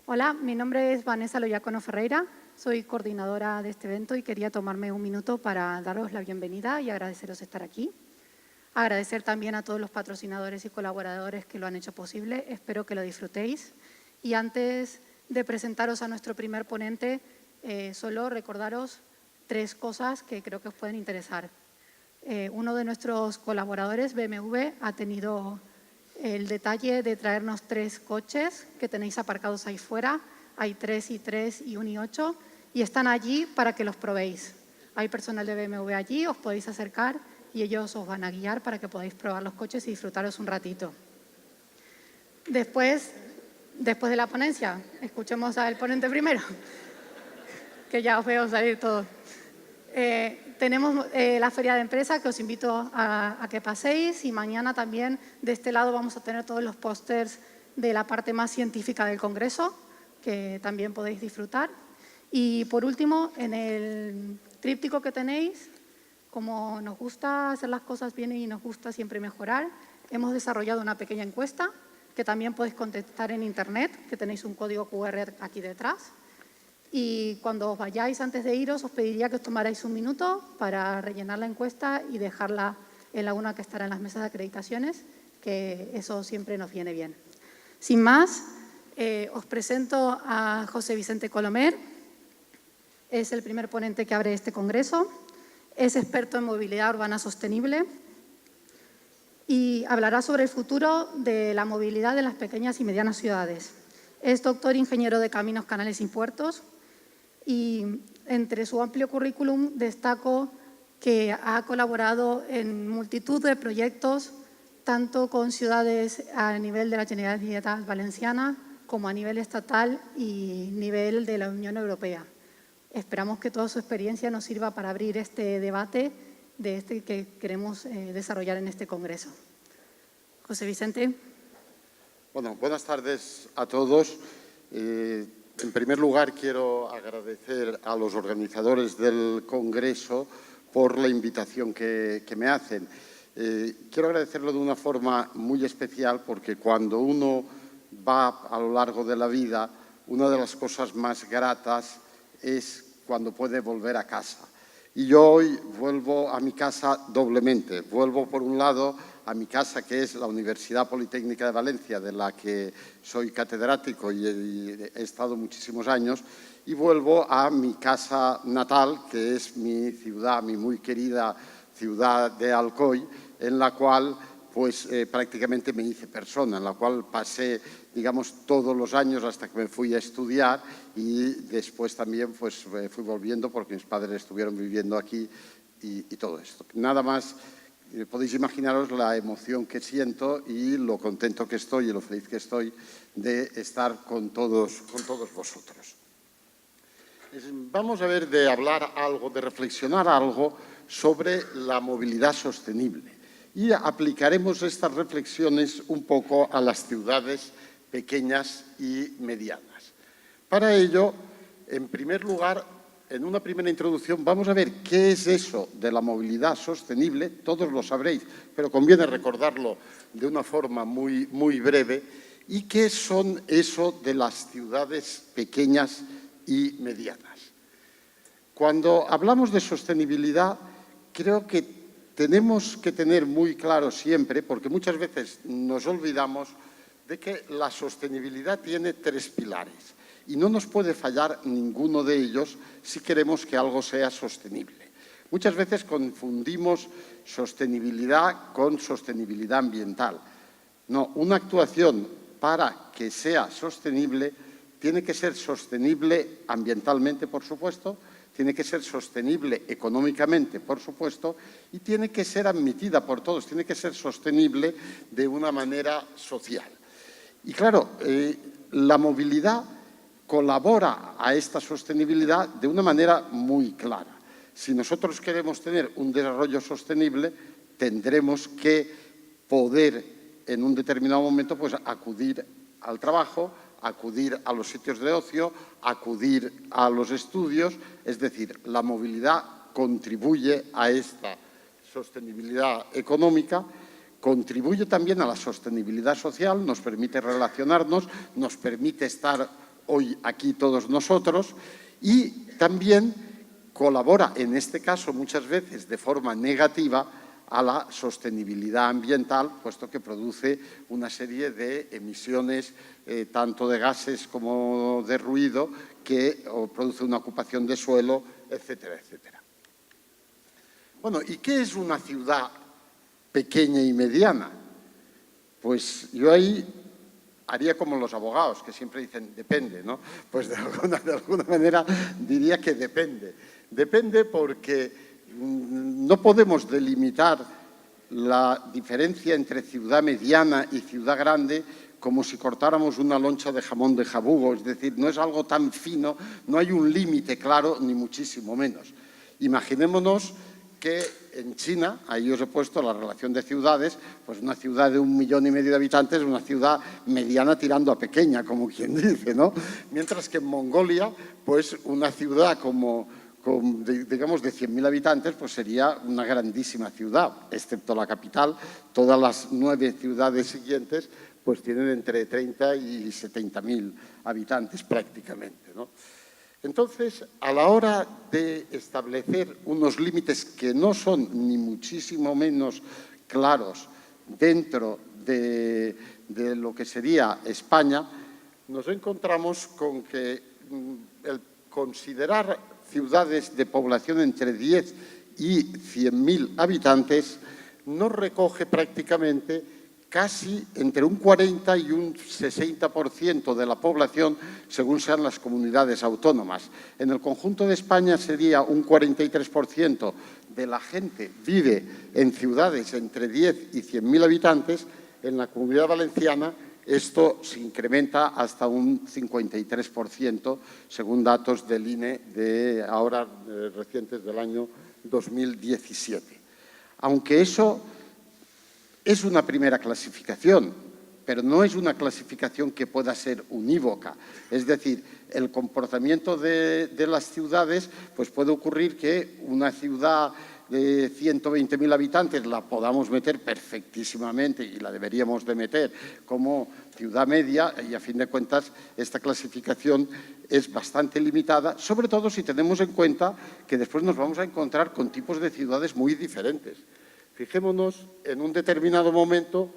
Hola, mi nombre es Vanessa Loyacono Ferreira, soy coordinadora de este evento y quería tomarme un minuto para daros la bienvenida y agradeceros estar aquí. Agradecer también a todos los patrocinadores y colaboradores que lo han hecho posible, espero que lo disfrutéis. Y antes de presentaros a nuestro primer ponente, solo recordaros 3 cosas que creo que os pueden interesar. Uno de nuestros colaboradores, BMW, ha tenido el detalle de traernos 3 coches que tenéis aparcados ahí fuera. Hay 3 i3 y un i8 y están allí para que los probéis. Hay personal de BMW allí, os podéis acercar y ellos os van a guiar para que podáis probar los coches y disfrutaros un ratito. Después de la ponencia, escuchemos al ponente primero, que ya os veo salir todos. Tenemos la feria de empresa que os invito a que paséis y mañana también de este lado vamos a tener todos los pósters de la parte más científica del Congreso que también podéis disfrutar. Y por último, en el tríptico que tenéis, como nos gusta hacer las cosas bien y nos gusta siempre mejorar, hemos desarrollado una pequeña encuesta que también podéis contestar en internet, que tenéis un código QR aquí detrás. Y cuando os vayáis, antes de iros, os pediría que os tomarais un minuto para rellenar la encuesta y dejarla en la una que estará en las mesas de acreditaciones, que eso siempre nos viene bien. Sin más, os presento a José Vicente Colomer. Es el primer ponente que abre este congreso. Es experto en movilidad urbana sostenible y hablará sobre el futuro de la movilidad en las pequeñas y medianas ciudades. Es doctor ingeniero de caminos, canales y puertos. Y entre su amplio currículum destaco que ha colaborado en multitud de proyectos, tanto con ciudades a nivel de la Generalitat Valenciana como a nivel estatal y nivel de la Unión Europea. Esperamos que toda su experiencia nos sirva para abrir este debate que queremos desarrollar en este congreso. José Vicente. Bueno, buenas tardes a todos. En primer lugar, quiero agradecer a los organizadores del Congreso por la invitación que me hacen. Quiero agradecerlo de una forma muy especial porque cuando uno va a lo largo de la vida, una de las cosas más gratas es cuando puede volver a casa. Y yo hoy vuelvo a mi casa doblemente. Vuelvo, por un lado, a mi casa, que es la Universidad Politécnica de Valencia, de la que soy catedrático y he estado muchísimos años, y vuelvo a mi casa natal, que es mi ciudad, mi muy querida ciudad de Alcoy, en la cual pues prácticamente me hice persona, en la cual pasé, digamos, todos los años hasta que me fui a estudiar y después también pues fui volviendo porque mis padres estuvieron viviendo aquí y todo esto. Nada más. Podéis imaginaros la emoción que siento y lo contento que estoy y lo feliz que estoy de estar con todos vosotros. Vamos a ver de hablar algo, de reflexionar algo sobre la movilidad sostenible y aplicaremos estas reflexiones un poco a las ciudades pequeñas y medianas. Para ello, en primer lugar, en una primera introducción vamos a ver qué es eso de la movilidad sostenible, todos lo sabréis, pero conviene recordarlo de una forma muy breve, y qué son eso de las ciudades pequeñas y medianas. Cuando hablamos de sostenibilidad, creo que tenemos que tener muy claro siempre, porque muchas veces nos olvidamos de que la sostenibilidad tiene 3 pilares. Y no nos puede fallar ninguno de ellos si queremos que algo sea sostenible. Muchas veces confundimos sostenibilidad con sostenibilidad ambiental. No, una actuación para que sea sostenible tiene que ser sostenible ambientalmente, por supuesto, tiene que ser sostenible económicamente, por supuesto, y tiene que ser admitida por todos, tiene que ser sostenible de una manera social. Y claro, la movilidad colabora a esta sostenibilidad de una manera muy clara. Si nosotros queremos tener un desarrollo sostenible, tendremos que poder en un determinado momento pues, acudir al trabajo, acudir a los sitios de ocio, acudir a los estudios, es decir, la movilidad contribuye a esta sostenibilidad económica, contribuye también a la sostenibilidad social, nos permite relacionarnos, nos permite estar hoy aquí todos nosotros y también colabora, en este caso muchas veces de forma negativa, a la sostenibilidad ambiental, puesto que produce una serie de emisiones, tanto de gases como de ruido, que produce una ocupación de suelo, etcétera, etcétera. Bueno, ¿y qué es una ciudad pequeña y mediana? Pues yo ahí haría como los abogados, que siempre dicen depende, ¿no? Pues de alguna manera diría que depende. Depende porque no podemos delimitar la diferencia entre ciudad mediana y ciudad grande como si cortáramos una loncha de jamón de jabugo, es decir, no es algo tan fino, no hay un límite claro, ni muchísimo menos. Imaginémonos que en China, ahí os he puesto la relación de ciudades, pues una ciudad de 1,5 millones de habitantes es una ciudad mediana tirando a pequeña, como quien dice, ¿no? Mientras que en Mongolia, pues una ciudad digamos, de 100.000 habitantes, pues sería una grandísima ciudad, excepto la capital. Todas las 9 ciudades siguientes pues tienen entre 30 y 70.000 habitantes prácticamente, ¿no? Entonces, a la hora de establecer unos límites que no son ni muchísimo menos claros dentro de lo que sería España, nos encontramos con que el considerar ciudades de población entre 10 y 100.000 habitantes nos recoge prácticamente casi entre un 40 y un 60% de la población según sean las comunidades autónomas. En el conjunto de España sería un 43% de la gente vive en ciudades entre 10 y 100.000 habitantes. En la Comunidad Valenciana esto se incrementa hasta un 53%, según datos del INE de ahora recientes del año 2017. Aunque eso es una primera clasificación, pero no es una clasificación que pueda ser unívoca. Es decir, el comportamiento de las ciudades, pues puede ocurrir que una ciudad de 120.000 habitantes la podamos meter perfectísimamente y la deberíamos de meter como ciudad media y a fin de cuentas esta clasificación es bastante limitada, sobre todo si tenemos en cuenta que después nos vamos a encontrar con tipos de ciudades muy diferentes. Fijémonos en un determinado momento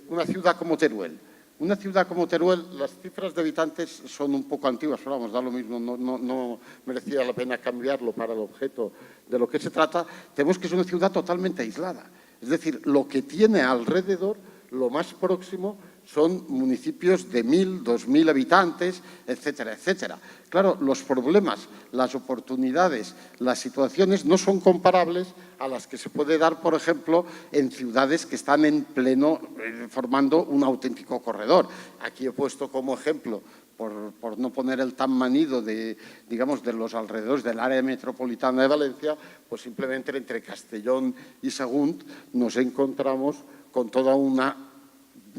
una ciudad como Teruel. Una ciudad como Teruel, las cifras de habitantes son un poco antiguas, pero vamos, da lo mismo, no merecía la pena cambiarlo para el objeto de lo que se trata. Tenemos que es una ciudad totalmente aislada. Es decir, lo que tiene alrededor, lo más próximo, son municipios de 1.000, 2.000 habitantes, etcétera, etcétera. Claro, los problemas, las oportunidades, las situaciones no son comparables a las que se puede dar, por ejemplo, en ciudades que están en pleno, formando un auténtico corredor. Aquí he puesto como ejemplo, por no poner el tan manido de, digamos, de los alrededores del área metropolitana de Valencia, pues simplemente entre Castellón y Sagunt nos encontramos con toda un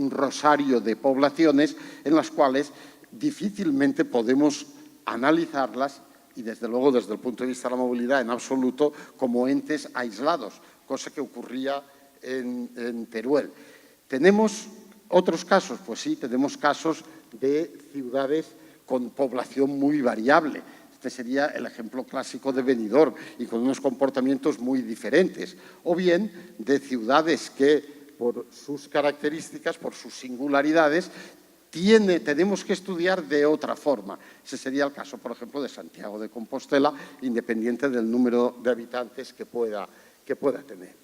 rosario de poblaciones en las cuales difícilmente podemos analizarlas y, desde luego, desde el punto de vista de la movilidad, en absoluto, como entes aislados, cosa que ocurría en Teruel. ¿Tenemos otros casos? Pues sí, tenemos casos de ciudades con población muy variable. Este sería el ejemplo clásico de Benidorm y con unos comportamientos muy diferentes. O bien de ciudades que, por sus características, por sus singularidades, tenemos que estudiar de otra forma. Ese sería el caso, por ejemplo, de Santiago de Compostela, independiente del número de habitantes que pueda tener.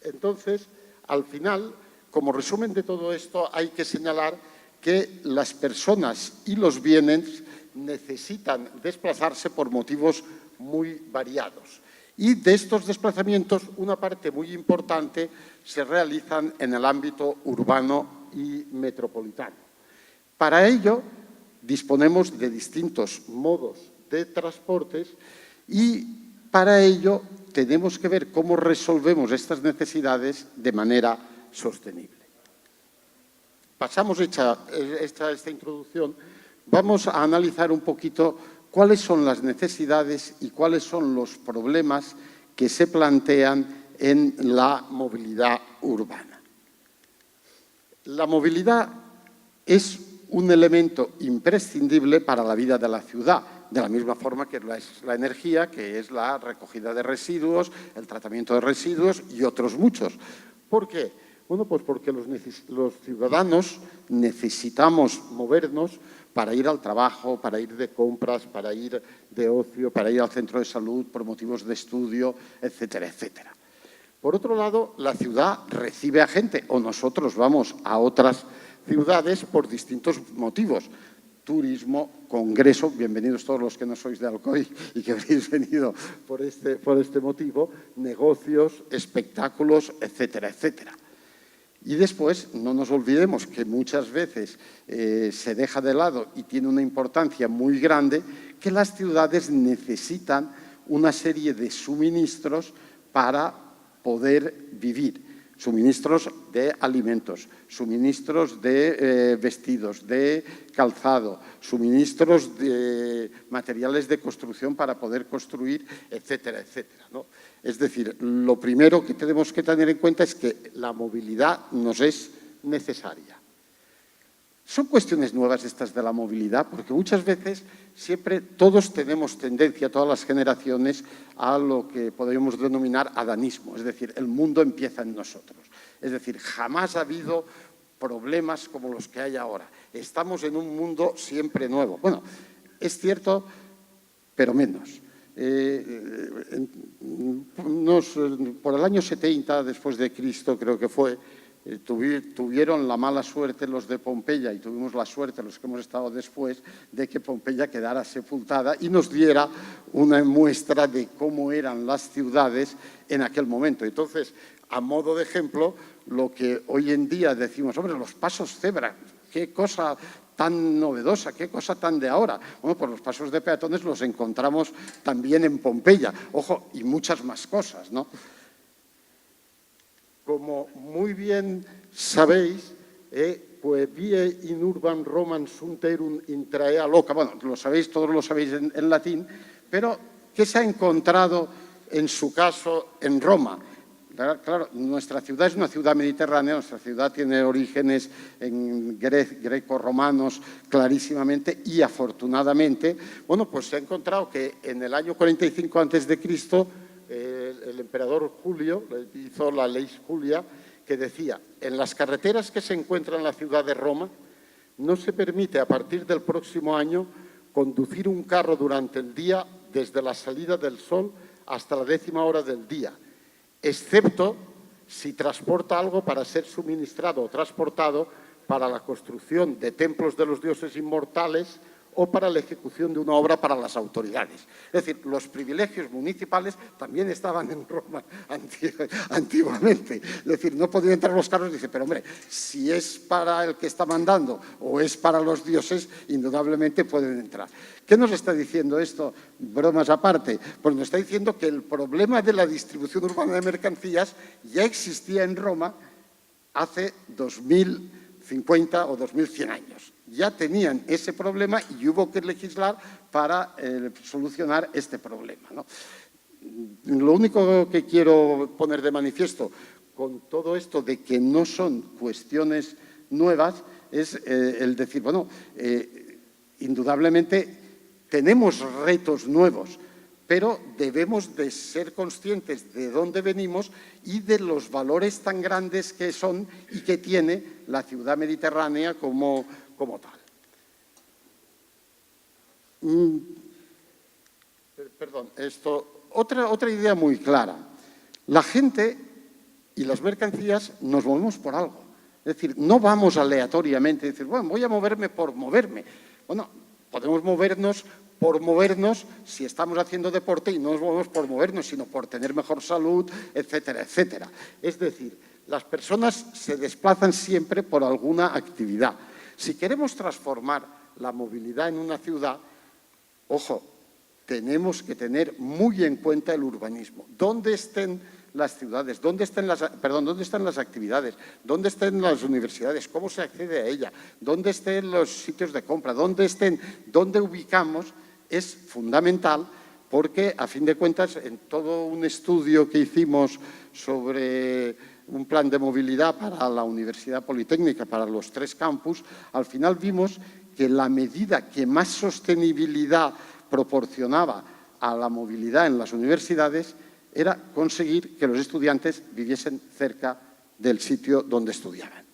Entonces, al final, como resumen de todo esto, hay que señalar que las personas y los bienes necesitan desplazarse por motivos muy variados. Y de estos desplazamientos, una parte muy importante se realizan en el ámbito urbano y metropolitano. Para ello, disponemos de distintos modos de transportes y para ello tenemos que ver cómo resolvemos estas necesidades de manera sostenible. Pasamos hecha esta introducción, vamos a analizar un poquito cuáles son las necesidades y cuáles son los problemas que se plantean en la movilidad urbana. La movilidad es un elemento imprescindible para la vida de la ciudad, de la misma forma que es la energía, que es la recogida de residuos, el tratamiento de residuos y otros muchos. ¿Por qué? Bueno, pues porque los ciudadanos necesitamos movernos para ir al trabajo, para ir de compras, para ir de ocio, para ir al centro de salud, por motivos de estudio, etcétera, etcétera. Por otro lado, la ciudad recibe a gente, o nosotros vamos a otras ciudades por distintos motivos. Turismo, congreso, bienvenidos todos los que no sois de Alcoy y que habéis venido por este motivo, negocios, espectáculos, etcétera, etcétera. Y después, no nos olvidemos que muchas veces se deja de lado y tiene una importancia muy grande que las ciudades necesitan una serie de suministros para poder vivir. Suministros de alimentos, suministros de vestidos, de calzado, suministros de materiales de construcción para poder construir, etcétera, etcétera, ¿no? Es decir, lo primero que tenemos que tener en cuenta es que la movilidad nos es necesaria. Son cuestiones nuevas estas de la movilidad, porque muchas veces siempre todos tenemos tendencia, todas las generaciones, a lo que podríamos denominar adanismo, es decir, el mundo empieza en nosotros. Es decir, jamás ha habido problemas como los que hay ahora. Estamos en un mundo siempre nuevo. Bueno, es cierto, pero menos. Por el año 70 después de Cristo, creo que fue, tuvieron la mala suerte los de Pompeya y tuvimos la suerte los que hemos estado después de que Pompeya quedara sepultada y nos diera una muestra de cómo eran las ciudades en aquel momento. Entonces, a modo de ejemplo, lo que hoy en día decimos, hombre, los pasos cebra, qué cosa tan novedosa, qué cosa tan de ahora. Bueno, pues los pasos de peatones los encontramos también en Pompeya, ojo, y muchas más cosas, ¿no? Como muy bien sabéis, pues vie in urbam Romam sunt erunt intraea loca. Bueno, lo sabéis, todos lo sabéis en latín, pero ¿qué se ha encontrado en su caso en Roma? Claro, nuestra ciudad es una ciudad mediterránea, nuestra ciudad tiene orígenes greco-romanos clarísimamente y afortunadamente, bueno, pues se ha encontrado que en el año 45 a.C., el emperador Julio hizo la ley Julia que decía, en las carreteras que se encuentran en la ciudad de Roma no se permite a partir del próximo año conducir un carro durante el día desde la salida del sol hasta la 10ª hora del día, excepto si transporta algo para ser suministrado o transportado para la construcción de templos de los dioses inmortales o para la ejecución de una obra para las autoridades. Es decir, los privilegios municipales también estaban en Roma antiguamente. Es decir, no podían entrar los carros y dice, pero hombre, si es para el que está mandando o es para los dioses, indudablemente pueden entrar. ¿Qué nos está diciendo esto? Bromas aparte. Pues nos está diciendo que el problema de la distribución urbana de mercancías ya existía en Roma hace 2050 o 2100 años. Ya tenían ese problema y hubo que legislar para solucionar este problema, ¿no? Lo único que quiero poner de manifiesto con todo esto de que no son cuestiones nuevas es el decir, bueno, indudablemente tenemos retos nuevos, pero debemos de ser conscientes de dónde venimos y de los valores tan grandes que son y que tiene la ciudad mediterránea como tal. Perdón, otra idea muy clara. La gente y las mercancías nos movemos por algo. Es decir, no vamos aleatoriamente a decir, bueno, voy a moverme por moverme. Bueno, podemos movernos por movernos si estamos haciendo deporte y no nos movemos por movernos, sino por tener mejor salud, etcétera, etcétera. Es decir, las personas se desplazan siempre por alguna actividad. Si queremos transformar la movilidad en una ciudad, ojo, tenemos que tener muy en cuenta el urbanismo. ¿Dónde estén las ciudades? ¿Dónde están las actividades? ¿Dónde estén las universidades? ¿Cómo se accede a ella? ¿Dónde estén los sitios de compra? ¿Dónde ubicamos es fundamental porque, a fin de cuentas, en todo un estudio que hicimos sobre un plan de movilidad para la Universidad Politécnica, para los 3 campus, al final vimos que la medida que más sostenibilidad proporcionaba a la movilidad en las universidades era conseguir que los estudiantes viviesen cerca del sitio donde estudiaban.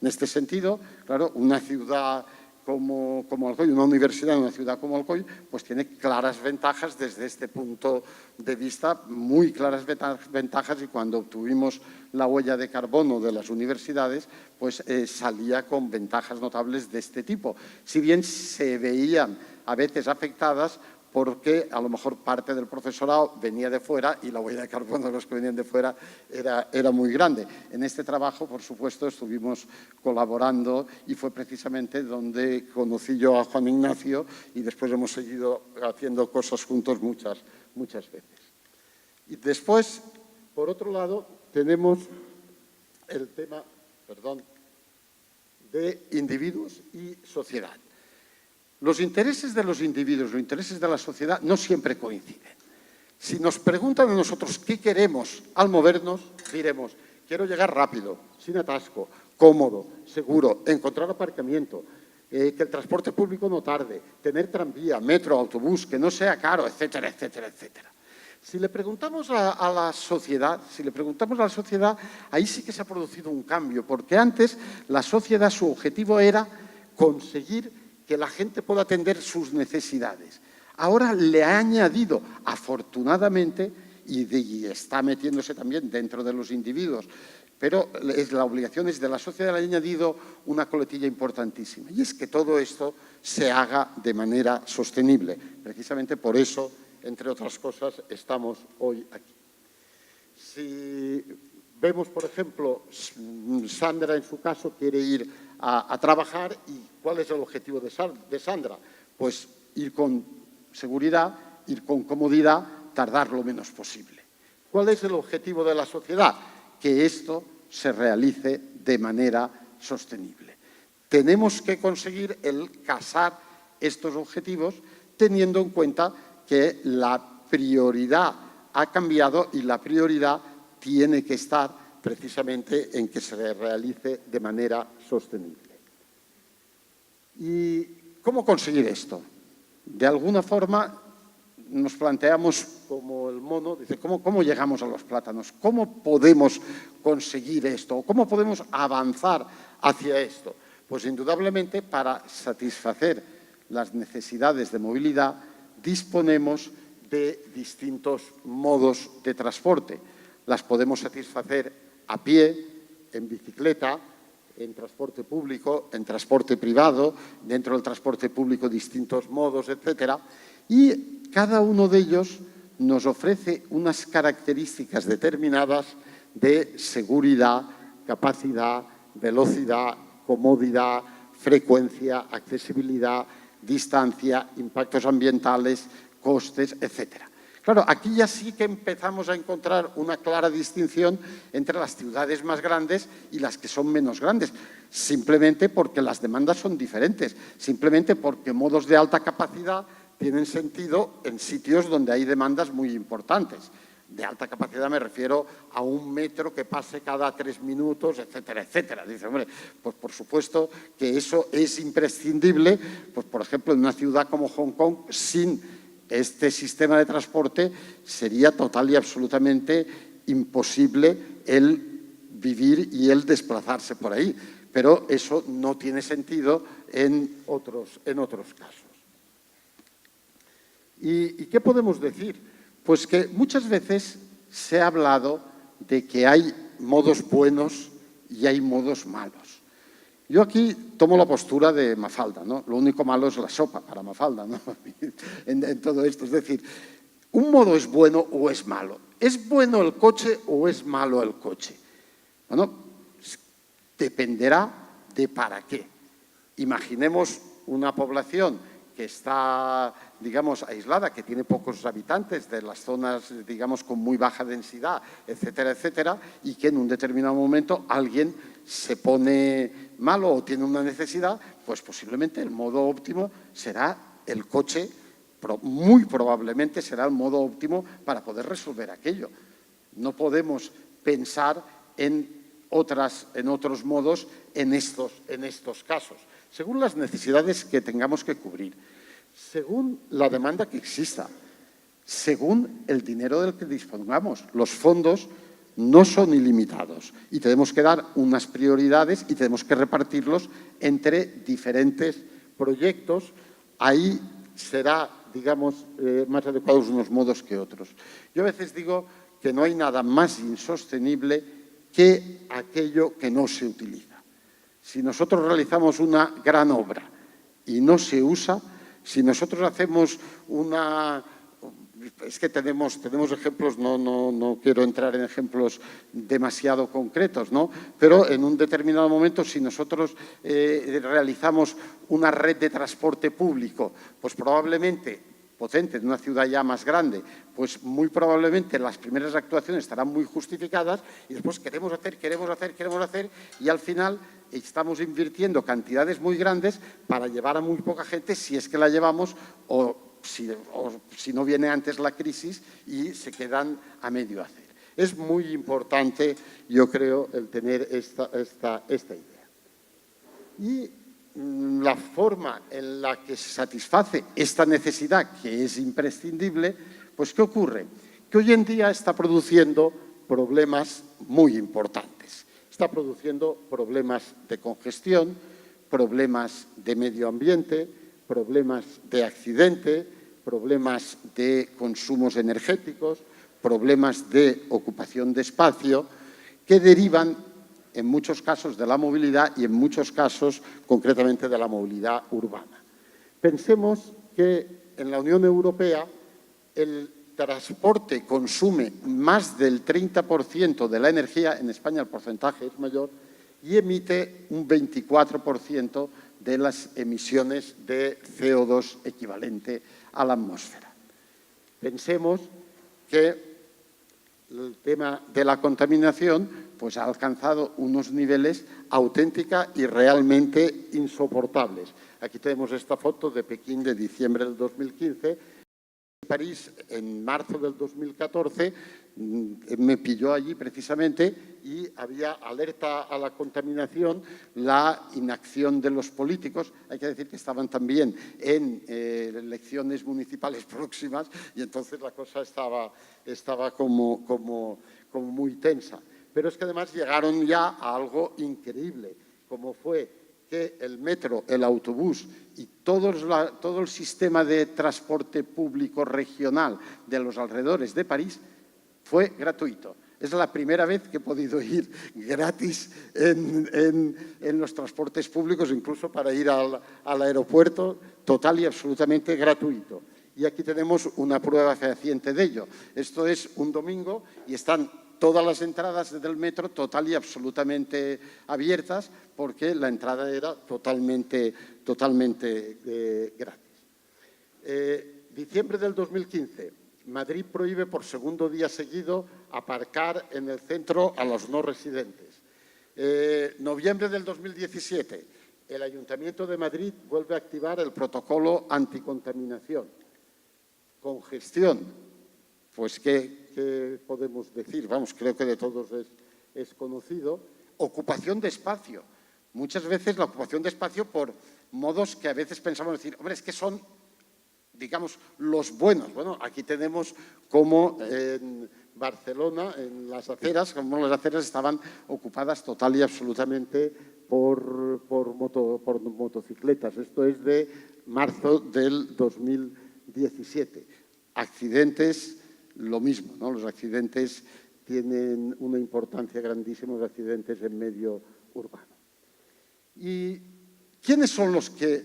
En este sentido, claro, una ciudad como Alcoy, una universidad en una ciudad como Alcoy, pues tiene claras ventajas desde este punto de vista, muy claras ventajas, y cuando obtuvimos la huella de carbono de las universidades, pues salía con ventajas notables de este tipo. Si bien se veían a veces afectadas porque a lo mejor parte del profesorado venía de fuera y la huella de carbono de los que venían de fuera era muy grande. En este trabajo, por supuesto, estuvimos colaborando y fue precisamente donde conocí yo a Juan Ignacio y después hemos seguido haciendo cosas juntos muchas veces. Y después, por otro lado, tenemos el tema, de individuos y sociedad. Los intereses de los individuos, los intereses de la sociedad no siempre coinciden. Si nos preguntan a nosotros qué queremos al movernos, diremos, quiero llegar rápido, sin atasco, cómodo, seguro, encontrar aparcamiento, que el transporte público no tarde, tener tranvía, metro, autobús, que no sea caro, etcétera, etcétera, etcétera. Si le preguntamos a la sociedad, ahí sí que se ha producido un cambio, porque antes la sociedad, su objetivo era conseguir que la gente pueda atender sus necesidades. Ahora le ha añadido, afortunadamente, y está metiéndose también dentro de los individuos, pero la obligación es de la sociedad, le ha añadido una coletilla importantísima, y es que todo esto se haga de manera sostenible. Precisamente por eso, entre otras cosas, estamos hoy aquí. Si vemos, por ejemplo, Sandra en su caso quiere ir a trabajar, y ¿cuál es el objetivo de Sandra? Pues ir con seguridad, ir con comodidad, tardar lo menos posible. ¿Cuál es el objetivo de la sociedad? Que esto se realice de manera sostenible. Tenemos que conseguir el casar estos objetivos teniendo en cuenta que la prioridad ha cambiado y la prioridad tiene que estar precisamente en que se realice de manera sostenible. ¿Y cómo conseguir esto? De alguna forma nos planteamos como el mono, dice, ¿cómo llegamos a los plátanos? ¿Cómo podemos conseguir esto? ¿Cómo podemos avanzar hacia esto? Pues indudablemente para satisfacer las necesidades de movilidad disponemos de distintos modos de transporte. Las podemos satisfacer a pie, en bicicleta, en transporte público, en transporte privado, dentro del transporte público distintos modos, etcétera. Y cada uno de ellos nos ofrece unas características determinadas de seguridad, capacidad, velocidad, comodidad, frecuencia, accesibilidad, distancia, impactos ambientales, costes, etcétera. Claro, aquí ya sí que empezamos a encontrar una clara distinción entre las ciudades más grandes y las que son menos grandes, simplemente porque las demandas son diferentes, simplemente porque modos de alta capacidad tienen sentido en sitios donde hay demandas muy importantes. De alta capacidad me refiero a un metro que pase cada 3 minutos, etcétera, etcétera. Dice, hombre, pues por supuesto que eso es imprescindible, pues por ejemplo, en una ciudad como Hong Kong, sin este sistema de transporte sería total y absolutamente imposible el vivir y el desplazarse por ahí. Pero eso no tiene sentido en otros casos. ¿Y qué podemos decir? Pues que muchas veces se ha hablado de que hay modos buenos y hay modos malos. Yo aquí tomo la postura de Mafalda, ¿no? Lo único malo es la sopa para Mafalda, ¿no? en todo esto. Es decir, ¿un modo es bueno o es malo? ¿Es bueno el coche o es malo el coche? Bueno, dependerá de para qué. Imaginemos una población que está, digamos, aislada, que tiene pocos habitantes de las zonas, digamos, con muy baja densidad, etcétera, etcétera, y que en un determinado momento alguien se pone malo o tiene una necesidad, pues posiblemente el modo óptimo será el coche muy probablemente será el modo óptimo para poder resolver aquello. No podemos pensar en otros modos en estos casos, según las necesidades que tengamos que cubrir, según la demanda que exista, según el dinero del que dispongamos. Los fondos no son ilimitados y tenemos que dar unas prioridades y tenemos que repartirlos entre diferentes proyectos. Ahí será, digamos, más adecuados unos modos que otros. Yo a veces digo que no hay nada más insostenible que aquello que no se utiliza. Si nosotros realizamos una gran obra y no se usa, si nosotros hacemos una... Es que tenemos ejemplos, no quiero entrar en ejemplos demasiado concretos, ¿no? Pero en un determinado momento, si nosotros realizamos una red de transporte público, pues probablemente potente, en una ciudad ya más grande, pues muy probablemente las primeras actuaciones estarán muy justificadas y después queremos hacer y al final estamos invirtiendo cantidades muy grandes para llevar a muy poca gente, si es que la llevamos, o si no viene antes la crisis y se quedan a medio hacer. Es muy importante, yo creo, el tener esta idea. Y la forma en la que se satisface esta necesidad, que es imprescindible, pues ¿qué ocurre? Que hoy en día está produciendo problemas muy importantes. Está produciendo problemas de congestión, problemas de medio ambiente, problemas de accidente, problemas de consumos energéticos, problemas de ocupación de espacio, que derivan en muchos casos de la movilidad y en muchos casos concretamente de la movilidad urbana. Pensemos que en la Unión Europea el transporte consume más del 30% de la energía, en España el porcentaje es mayor, y emite un 24% de las emisiones de CO2 equivalente a la atmósfera. Pensemos que el tema de la contaminación pues, ha alcanzado unos niveles auténtica y realmente insoportables. Aquí tenemos esta foto de Pekín de diciembre del 2015. París, en marzo del 2014, me pilló allí precisamente y había alerta a la contaminación, la inacción de los políticos. Hay que decir que estaban también en elecciones municipales próximas y entonces la cosa estaba como muy tensa. Pero es que además llegaron ya a algo increíble, como fue que el metro, el autobús y todo el sistema de transporte público regional de los alrededores de París fue gratuito. Es la primera vez que he podido ir gratis en los transportes públicos, incluso para ir al aeropuerto, total y absolutamente gratuito. Y aquí tenemos una prueba fehaciente de ello. Esto es un domingo y están todas las entradas del metro total y absolutamente abiertas porque la entrada era totalmente gratis. Diciembre del 2015, Madrid prohíbe por segundo día seguido aparcar en el centro a los no residentes. Noviembre del 2017, el Ayuntamiento de Madrid vuelve a activar el protocolo anticontaminación. Congestión, pues ¿qué podemos decir? Vamos, creo que de todos es conocido. Ocupación de espacio. Muchas veces la ocupación de espacio por modos que a veces pensamos decir, hombre, es que son, digamos, los buenos. Bueno, aquí tenemos como en Barcelona, en las aceras, como las aceras estaban ocupadas total y absolutamente por motocicletas. Esto es de marzo del 2017. Accidentes, lo mismo, ¿no? Los accidentes tienen una importancia grandísima, los accidentes en medio urbano. ¿Y quiénes son los que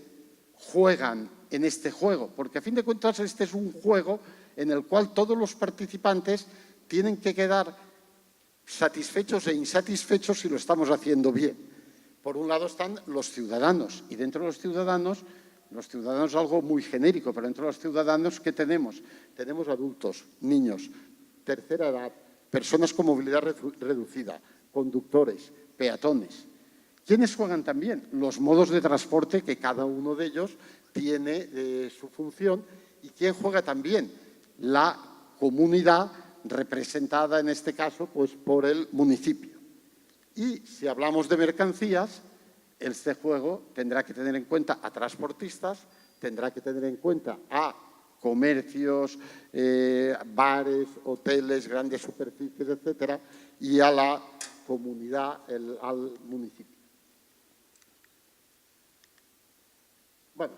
juegan en este juego? Porque a fin de cuentas este es un juego en el cual todos los participantes tienen que quedar satisfechos e insatisfechos si lo estamos haciendo bien. Por un lado están los ciudadanos y dentro de los ciudadanos es algo muy genérico, pero dentro de los ciudadanos, ¿qué tenemos? Tenemos adultos, niños, tercera edad, personas con movilidad reducida, conductores, peatones. ¿Quiénes juegan también? Los modos de transporte que cada uno de ellos tiene su función ¿Y quién juega también? La comunidad, representada en este caso pues, por el municipio. Y si hablamos de mercancías, este juego tendrá que tener en cuenta a transportistas, tendrá que tener en cuenta a comercios, bares, hoteles, grandes superficies, etcétera, y a la comunidad, al municipio. Bueno,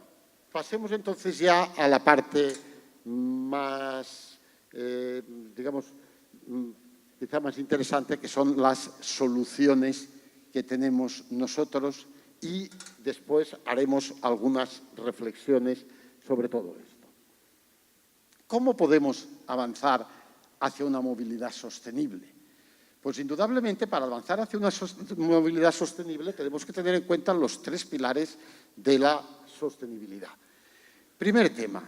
pasemos entonces ya a la parte más, digamos, quizá más interesante, que son las soluciones que tenemos nosotros, y después haremos algunas reflexiones sobre todo esto. ¿Cómo podemos avanzar hacia una movilidad sostenible? Pues indudablemente para avanzar hacia una movilidad sostenible tenemos que tener en cuenta los 3 pilares de la sostenibilidad. Primer tema,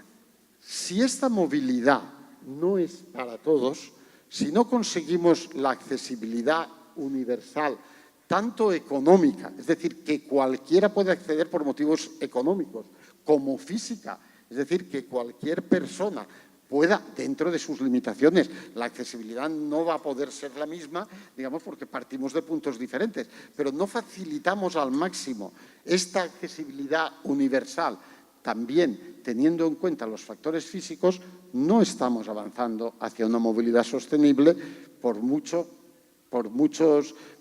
si esta movilidad no es para todos, si no conseguimos la accesibilidad universal, tanto económica, es decir, que cualquiera puede acceder por motivos económicos, como física, es decir, que cualquier persona pueda, dentro de sus limitaciones, la accesibilidad no va a poder ser la misma, digamos, porque partimos de puntos diferentes, pero no facilitamos al máximo esta accesibilidad universal, también teniendo en cuenta los factores físicos, no estamos avanzando hacia una movilidad sostenible por muchos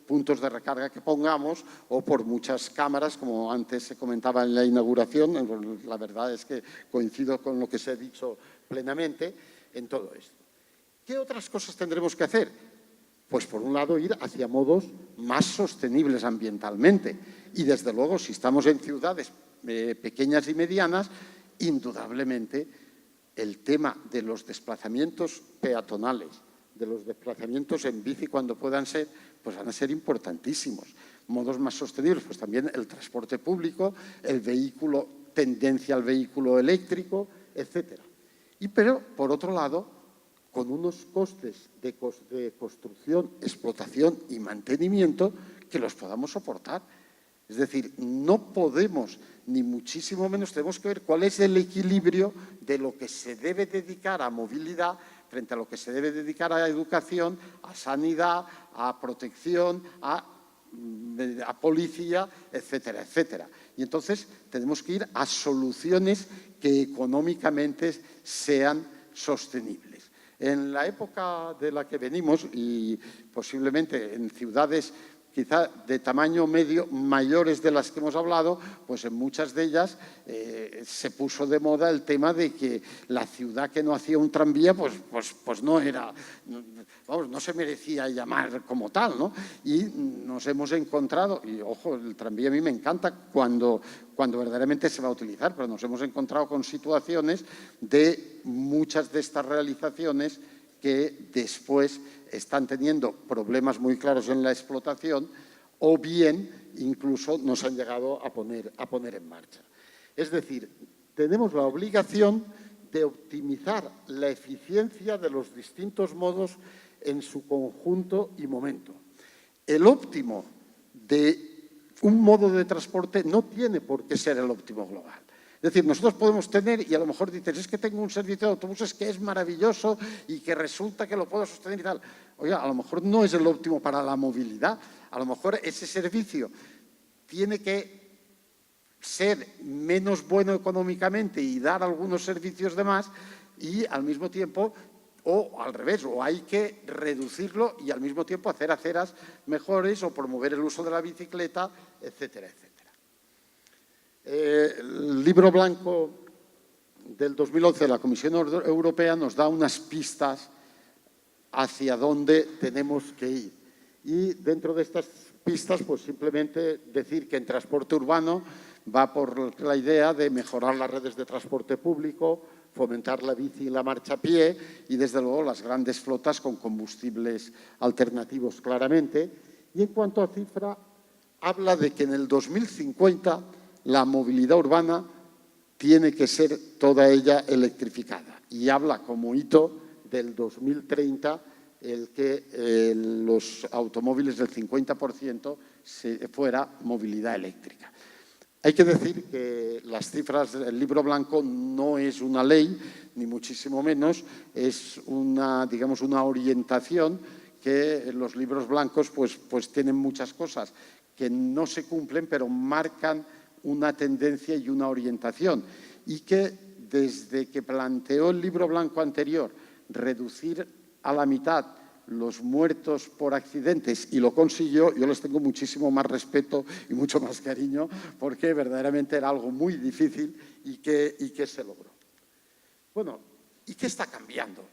puntos de recarga que pongamos o por muchas cámaras, como antes se comentaba en la inauguración. La verdad es que coincido con lo que se ha dicho plenamente en todo esto. ¿Qué otras cosas tendremos que hacer? Pues por un lado ir hacia modos más sostenibles ambientalmente y desde luego si estamos en ciudades pequeñas y medianas, indudablemente el tema de los desplazamientos peatonales, de los desplazamientos en bici cuando puedan ser, pues van a ser importantísimos. Modos más sostenibles, pues también el transporte público, el vehículo, tendencia al vehículo eléctrico, etcétera. Pero, por otro lado, con unos costes de construcción, explotación y mantenimiento que los podamos soportar. Es decir, no podemos, ni muchísimo menos, tenemos que ver cuál es el equilibrio de lo que se debe dedicar a movilidad frente a lo que se debe dedicar a educación, a sanidad, a protección, a policía, etcétera, etcétera. Y entonces tenemos que ir a soluciones que económicamente sean sostenibles. En la época de la que venimos, y posiblemente en ciudades quizá de tamaño medio, mayores de las que hemos hablado, pues en muchas de ellas se puso de moda el tema de que la ciudad que no hacía un tranvía, pues no era, vamos, no se merecía llamar como tal, ¿no? Y nos hemos encontrado, y ojo, el tranvía a mí me encanta cuando verdaderamente se va a utilizar, pero nos hemos encontrado con situaciones de muchas de estas realizaciones que después están teniendo problemas muy claros en la explotación o bien incluso nos han llegado a poner en marcha. Es decir, tenemos la obligación de optimizar la eficiencia de los distintos modos en su conjunto y momento. El óptimo de un modo de transporte no tiene por qué ser el óptimo global. Es decir, nosotros podemos tener, y a lo mejor dices, es que tengo un servicio de autobuses que es maravilloso y que resulta que lo puedo sostener y tal. Oiga, a lo mejor no es el óptimo para la movilidad. A lo mejor ese servicio tiene que ser menos bueno económicamente y dar algunos servicios de más y al mismo tiempo, o al revés, o hay que reducirlo y al mismo tiempo hacer aceras mejores o promover el uso de la bicicleta, etcétera, etcétera. El libro blanco del 2011 de la Comisión Europea nos da unas pistas hacia dónde tenemos que ir. Y dentro de estas pistas, pues simplemente decir que en transporte urbano va por la idea de mejorar las redes de transporte público, fomentar la bici y la marcha a pie y, desde luego, las grandes flotas con combustibles alternativos claramente. Y en cuanto a cifra, habla de que en el 2050 la movilidad urbana tiene que ser toda ella electrificada y habla como hito del 2030 el que los automóviles del 50% fuera movilidad eléctrica. Hay que decir que las cifras del libro blanco no es una ley, ni muchísimo menos, es una, digamos, una orientación que los libros blancos pues tienen muchas cosas que no se cumplen, pero marcan una tendencia y una orientación. Y que desde que planteó el libro blanco anterior reducir a la mitad los muertos por accidentes, y lo consiguió, yo les tengo muchísimo más respeto y mucho más cariño, porque verdaderamente era algo muy difícil y que se logró. Bueno, ¿y qué está cambiando?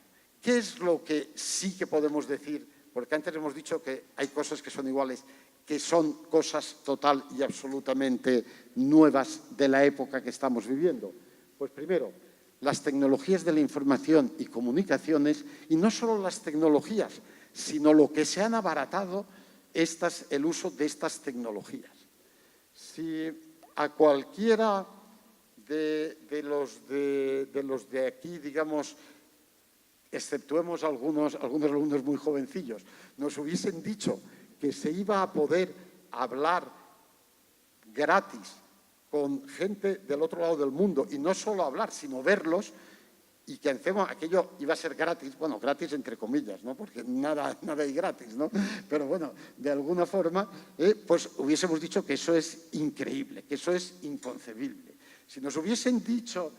¿Qué es lo que sí que podemos decir? Porque antes hemos dicho que hay cosas que son iguales, que son cosas total y absolutamente nuevas de la época que estamos viviendo. Pues primero, las tecnologías de la información y comunicaciones, y no solo las tecnologías, sino lo que se han abaratado el uso de estas tecnologías. Si a cualquiera de los de aquí, digamos, exceptuemos algunos alumnos muy jovencillos, nos hubiesen dicho que se iba a poder hablar gratis con gente del otro lado del mundo, y no solo hablar, sino verlos, y que encima aquello iba a ser gratis, bueno, gratis entre comillas, ¿no? Porque nada hay gratis, ¿no? Pero bueno, de alguna forma, pues hubiésemos dicho que eso es increíble, que eso es inconcebible. Si nos hubiesen dicho,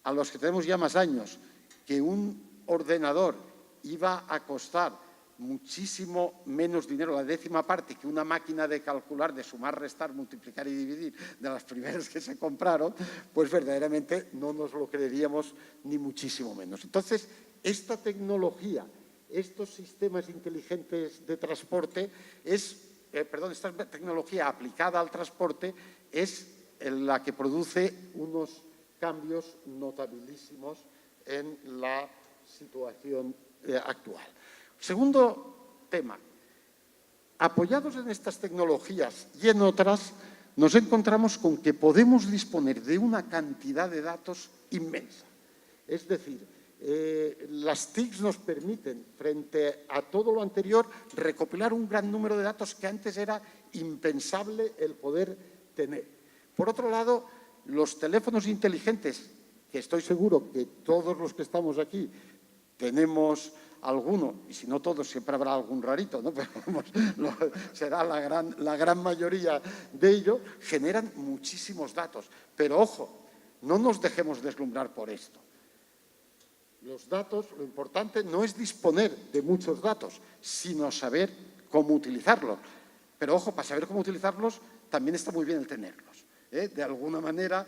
a los que tenemos ya más años, que un ordenador iba a costar muchísimo menos dinero, la décima parte, que una máquina de calcular, de sumar, restar, multiplicar y dividir, de las primeras que se compraron, pues verdaderamente no nos lo creeríamos ni muchísimo menos. Entonces, esta tecnología, estos sistemas inteligentes de transporte, esta tecnología aplicada al transporte es la que produce unos cambios notabilísimos en la situación actual. Segundo tema, apoyados en estas tecnologías y en otras, nos encontramos con que podemos disponer de una cantidad de datos inmensa. Es decir, las TICs nos permiten, frente a todo lo anterior, recopilar un gran número de datos que antes era impensable el poder tener. Por otro lado, los teléfonos inteligentes, que estoy seguro que todos los que estamos aquí tenemos alguno, y si no todos, siempre habrá algún rarito, ¿no? Pero vamos, será la gran mayoría de ellos, generan muchísimos datos. Pero ojo, no nos dejemos deslumbrar por esto. Los datos, lo importante no es disponer de muchos datos, sino saber cómo utilizarlos. Pero ojo, para saber cómo utilizarlos también está muy bien el tenerlos. De alguna manera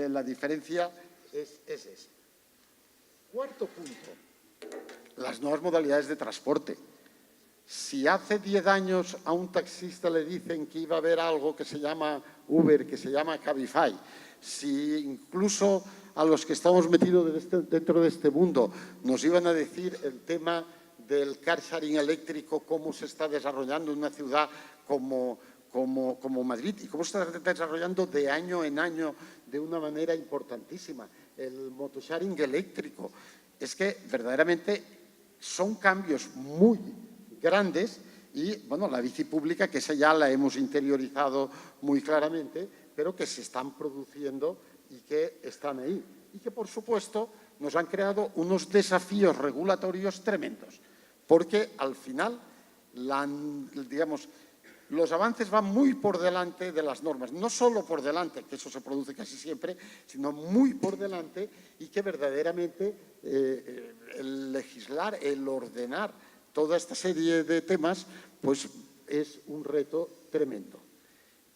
la diferencia es esa. Cuarto punto, las nuevas modalidades de transporte. Si hace 10 años a un taxista le dicen que iba a haber algo que se llama Uber, que se llama Cabify, si incluso a los que estamos metidos dentro de este mundo nos iban a decir el tema del car sharing eléctrico, cómo se está desarrollando en una ciudad como Madrid y cómo se está desarrollando de año en año de una manera importantísima, el motosharing eléctrico. Es que verdaderamente son cambios muy grandes y, bueno, la bici pública, que esa ya la hemos interiorizado muy claramente, pero que se están produciendo y que están ahí. Y que, por supuesto, nos han creado unos desafíos regulatorios tremendos, porque al final, digamos, los avances van muy por delante de las normas, no solo por delante, que eso se produce casi siempre, sino muy por delante, y que verdaderamente el legislar, el ordenar toda esta serie de temas, pues es un reto tremendo.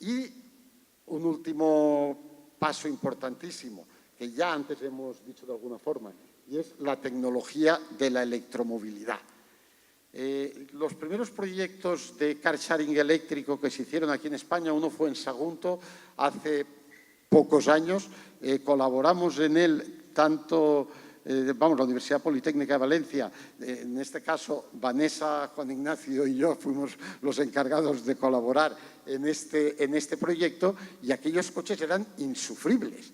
Y un último paso importantísimo, que ya antes hemos dicho de alguna forma, y es la tecnología de la electromovilidad. Los primeros proyectos de car sharing eléctrico que se hicieron aquí en España, uno fue en Sagunto hace pocos años, colaboramos en él tanto, la Universidad Politécnica de Valencia, en este caso Vanessa, Juan Ignacio y yo fuimos los encargados de colaborar en este proyecto, y aquellos coches eran insufribles.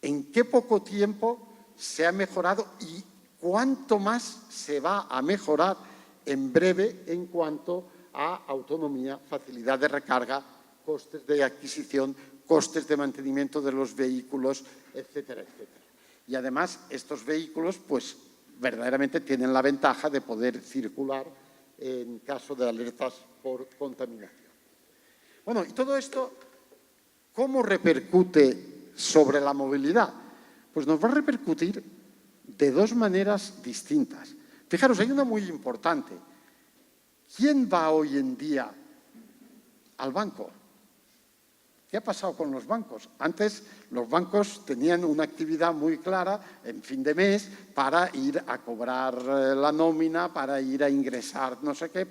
¿En qué poco tiempo se ha mejorado y cuánto más se va a mejorar en breve en cuanto a autonomía, facilidad de recarga, costes de adquisición, costes de mantenimiento de los vehículos, etcétera, etcétera. Y además, estos vehículos, pues, verdaderamente tienen la ventaja de poder circular en caso de alertas por contaminación. Bueno, y todo esto, ¿cómo repercute sobre la movilidad? Pues nos va a repercutir de dos maneras distintas. Fijaros, hay una muy importante. ¿Quién va hoy en día al banco? ¿Qué ha pasado con los bancos? Antes los bancos tenían una actividad muy clara en fin de mes para ir a cobrar la nómina, para ir a ingresar no sé qué,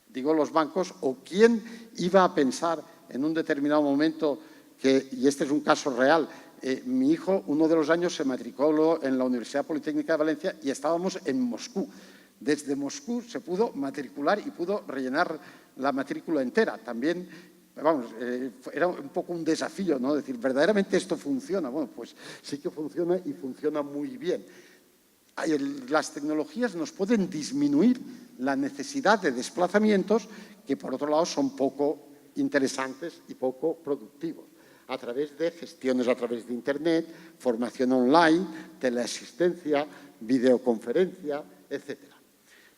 digo los bancos, o quién iba a pensar en un determinado momento que, y este es un caso real, mi hijo uno de los años se matriculó en la Universidad Politécnica de Valencia y estábamos en Moscú. Desde Moscú se pudo matricular y pudo rellenar la matrícula entera. También, vamos, era un poco un desafío, ¿no? Decir, ¿verdaderamente esto funciona? Bueno, pues sí que funciona y funciona muy bien. Las tecnologías nos pueden disminuir la necesidad de desplazamientos que, por otro lado, son poco interesantes y poco productivos, a través de gestiones a través de Internet, formación online, teleasistencia, videoconferencia, etcétera.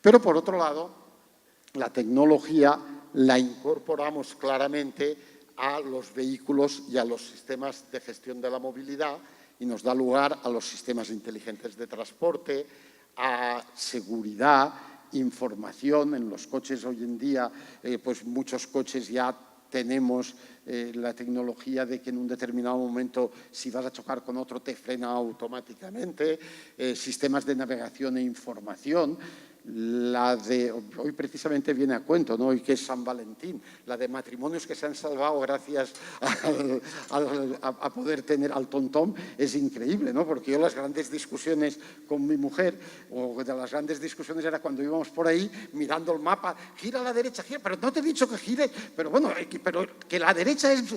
Pero, por otro lado, la tecnología la incorporamos claramente a los vehículos y a los sistemas de gestión de la movilidad y nos da lugar a los sistemas inteligentes de transporte, a seguridad, información. En los coches hoy en día, pues muchos coches ya tenemos la tecnología de que en un determinado momento, si vas a chocar con otro, te frena automáticamente, sistemas de navegación e información. La de, hoy precisamente viene a cuento, ¿no? Hoy que es San Valentín, la de matrimonios que se han salvado gracias a poder tener al TomTom, es increíble, ¿no? Porque yo las grandes discusiones con mi mujer, o de las grandes discusiones era cuando íbamos por ahí mirando el mapa, gira a la derecha, gira, pero no te he dicho que gire, pero bueno, pero que la derecha es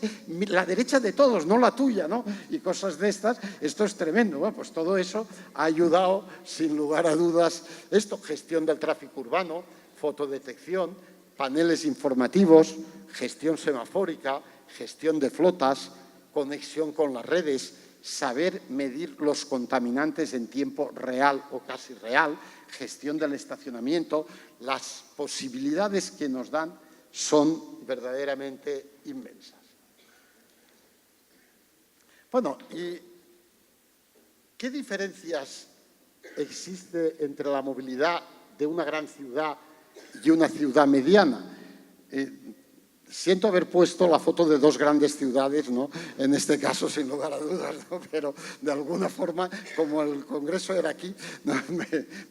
la derecha de todos, no la tuya, ¿no? Y cosas de estas, esto es tremendo. Bueno, pues todo eso ha ayudado, sin lugar a dudas, gestión del tráfico urbano, fotodetección, paneles informativos, gestión semafórica, gestión de flotas, conexión con las redes, saber medir los contaminantes en tiempo real o casi real, gestión del estacionamiento. Las posibilidades que nos dan son verdaderamente inmensas. Bueno, ¿y qué diferencias existe entre la movilidad de una gran ciudad y una ciudad mediana? Siento haber puesto la foto de dos grandes ciudades, ¿no? En este caso, sin lugar a dudas, ¿no? Pero de alguna forma, como el Congreso era aquí, ¿no?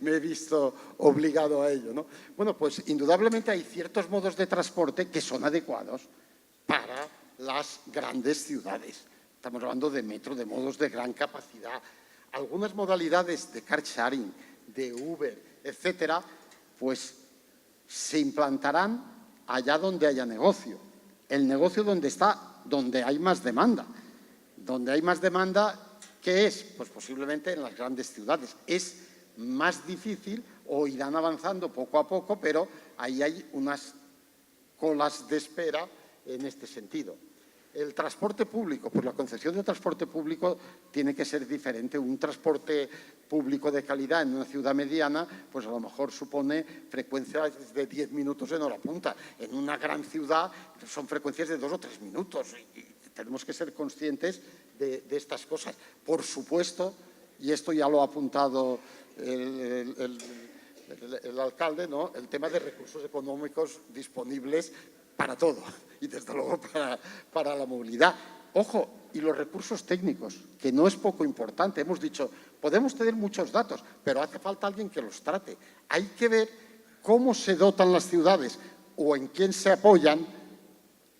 me he visto obligado a ello, ¿no? Bueno, pues indudablemente hay ciertos modos de transporte que son adecuados para las grandes ciudades. Estamos hablando de metro, de modos de gran capacidad. Algunas modalidades de car sharing, de Uber, etcétera, pues se implantarán allá donde haya negocio. El negocio donde hay más demanda. Donde hay más demanda, ¿qué es? Pues posiblemente en las grandes ciudades. Es más difícil o irán avanzando poco a poco, pero ahí hay unas colas de espera en este sentido. El transporte público, pues la concepción del transporte público tiene que ser diferente. Un transporte público de calidad en una ciudad mediana, pues a lo mejor supone frecuencias de 10 minutos en hora punta. En una gran ciudad son frecuencias de 2 o 3 minutos y tenemos que ser conscientes de estas cosas. Por supuesto, y esto ya lo ha apuntado el alcalde, ¿no? El tema de recursos económicos disponibles para todo y desde luego para la movilidad. Ojo, y los recursos técnicos, que no es poco importante. Hemos dicho, podemos tener muchos datos, pero hace falta alguien que los trate. Hay que ver cómo se dotan las ciudades o en quién se apoyan,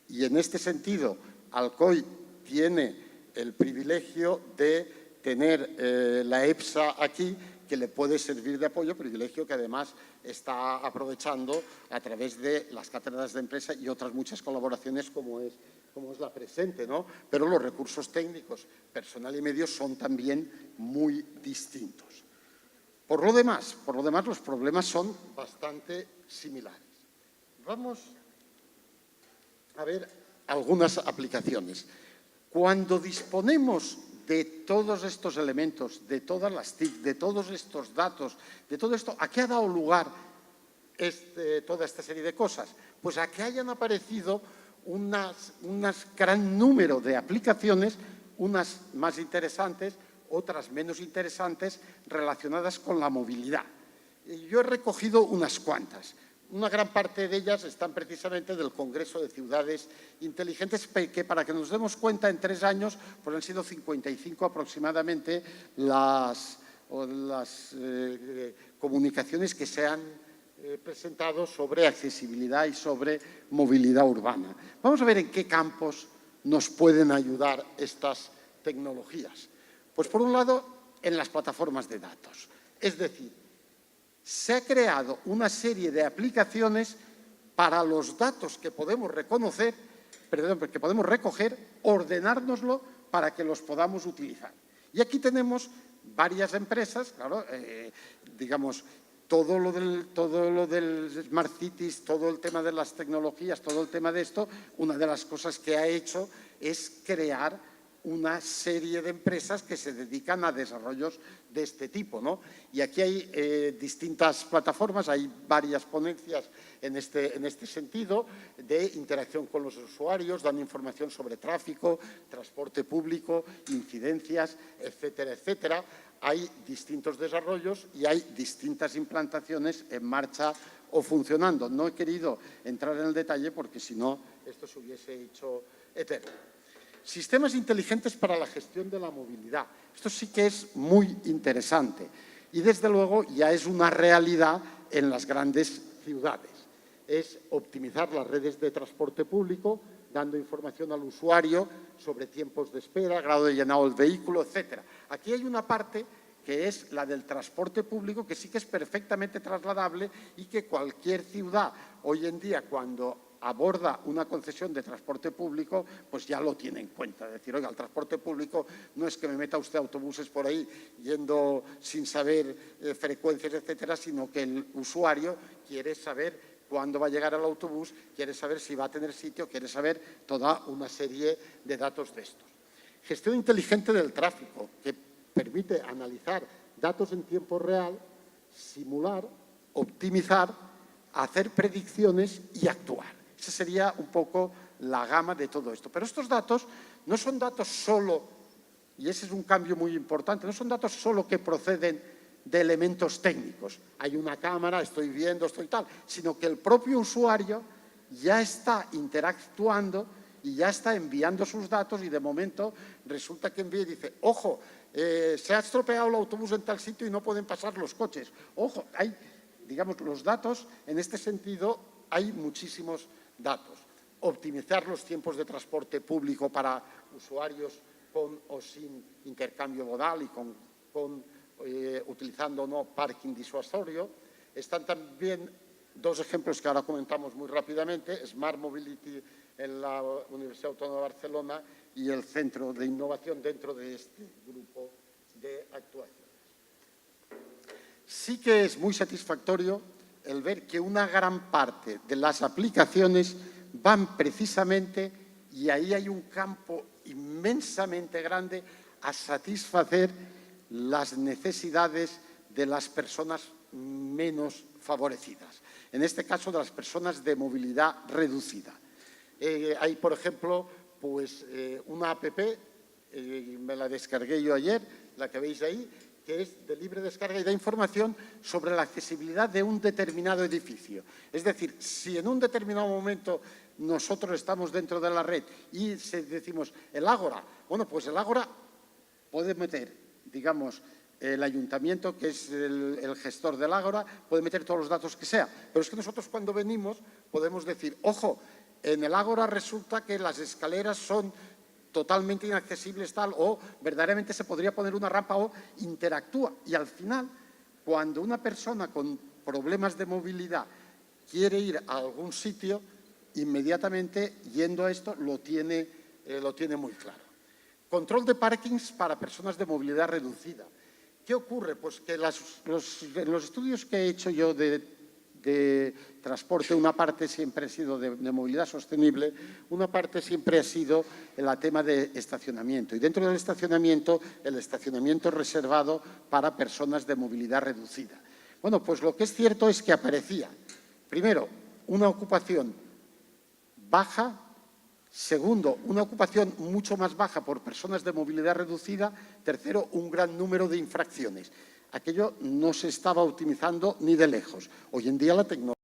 y en este sentido Alcoy tiene el privilegio de tener la EPSA aquí, que le puede servir de apoyo, privilegio que además está aprovechando a través de las cátedras de empresa y otras muchas colaboraciones como es la presente, ¿no? Pero los recursos técnicos, personal y medios son también muy distintos. Por lo demás, los problemas son bastante similares. Vamos a ver algunas aplicaciones. Cuando disponemos de todos estos elementos, de todas las TIC, de todos estos datos, de todo esto, ¿a qué ha dado lugar toda esta serie de cosas? Pues a que hayan aparecido un gran número de aplicaciones, unas más interesantes, otras menos interesantes, relacionadas con la movilidad. Yo he recogido unas cuantas. Una gran parte de ellas están precisamente del Congreso de Ciudades Inteligentes, que para que nos demos cuenta, en 3 años pues han sido 55 aproximadamente las comunicaciones que se han presentado sobre accesibilidad y sobre movilidad urbana. Vamos a ver en qué campos nos pueden ayudar estas tecnologías. Pues por un lado, en las plataformas de datos. Es decir, se ha creado una serie de aplicaciones para los datos que podemos recoger, ordenárnoslo para que los podamos utilizar. Y aquí tenemos varias empresas, claro, digamos, todo lo del Smart Cities, todo el tema de las tecnologías, todo el tema de esto, una de las cosas que ha hecho es crear una serie de empresas que se dedican a desarrollos de este tipo, ¿no? Y aquí hay distintas plataformas, hay varias ponencias en este sentido de interacción con los usuarios, dan información sobre tráfico, transporte público, incidencias, etcétera, etcétera. Hay distintos desarrollos y hay distintas implantaciones en marcha o funcionando. No he querido entrar en el detalle porque si no esto se hubiese hecho eterno. Sistemas inteligentes para la gestión de la movilidad. Esto sí que es muy interesante y, desde luego, ya es una realidad en las grandes ciudades. Es optimizar las redes de transporte público, dando información al usuario sobre tiempos de espera, grado de llenado del vehículo, etcétera. Aquí hay una parte que es la del transporte público, que sí que es perfectamente trasladable y que cualquier ciudad hoy en día, cuando aborda una concesión de transporte público, pues ya lo tiene en cuenta. Es decir, oiga, el transporte público no es que me meta usted autobuses por ahí yendo sin saber frecuencias, etcétera, sino que el usuario quiere saber cuándo va a llegar el autobús, quiere saber si va a tener sitio, quiere saber toda una serie de datos de estos. Gestión inteligente del tráfico, que permite analizar datos en tiempo real, simular, optimizar, hacer predicciones y actuar. Esa sería un poco la gama de todo esto. Pero estos datos no son datos solo, y ese es un cambio muy importante, no son datos solo que proceden de elementos técnicos. Hay una cámara, estoy viendo, estoy tal, sino que el propio usuario ya está interactuando y ya está enviando sus datos y de momento resulta que envía y dice, ojo, se ha estropeado el autobús en tal sitio y no pueden pasar los coches. Ojo, hay, digamos, los datos, en este sentido, hay muchísimos datos. Optimizar los tiempos de transporte público para usuarios con o sin intercambio modal y utilizando o no parking disuasorio. Están también 2 ejemplos que ahora comentamos muy rápidamente, Smart Mobility en la Universidad Autónoma de Barcelona y el Centro de Innovación dentro de este grupo de actuaciones. Sí que es muy satisfactorio el ver que una gran parte de las aplicaciones van precisamente, y ahí hay un campo inmensamente grande, a satisfacer las necesidades de las personas menos favorecidas. En este caso, de las personas de movilidad reducida. Hay, por ejemplo, pues, una app, me la descargué yo ayer, la que veis ahí, que es de libre descarga y da información sobre la accesibilidad de un determinado edificio. Es decir, si en un determinado momento nosotros estamos dentro de la red y decimos el Ágora, bueno, pues el Ágora puede meter, digamos, el ayuntamiento, que es el gestor del Ágora, puede meter todos los datos que sea. Pero es que nosotros cuando venimos podemos decir, ojo, en el Ágora resulta que las escaleras son totalmente inaccesibles tal, o verdaderamente se podría poner una rampa, o interactúa. Y al final, cuando una persona con problemas de movilidad quiere ir a algún sitio, inmediatamente yendo a esto lo tiene muy claro. Control de parkings para personas de movilidad reducida. ¿Qué ocurre? Pues que en los estudios que he hecho yo de de transporte, una parte siempre ha sido de movilidad sostenible, una parte siempre ha sido el tema de estacionamiento. Y dentro del estacionamiento, el estacionamiento reservado para personas de movilidad reducida. Bueno, pues lo que es cierto es que aparecía, primero, una ocupación baja. Segundo, una ocupación mucho más baja por personas de movilidad reducida. Tercero, un gran número de infracciones. Aquello no se estaba optimizando ni de lejos. Hoy en día la tecnología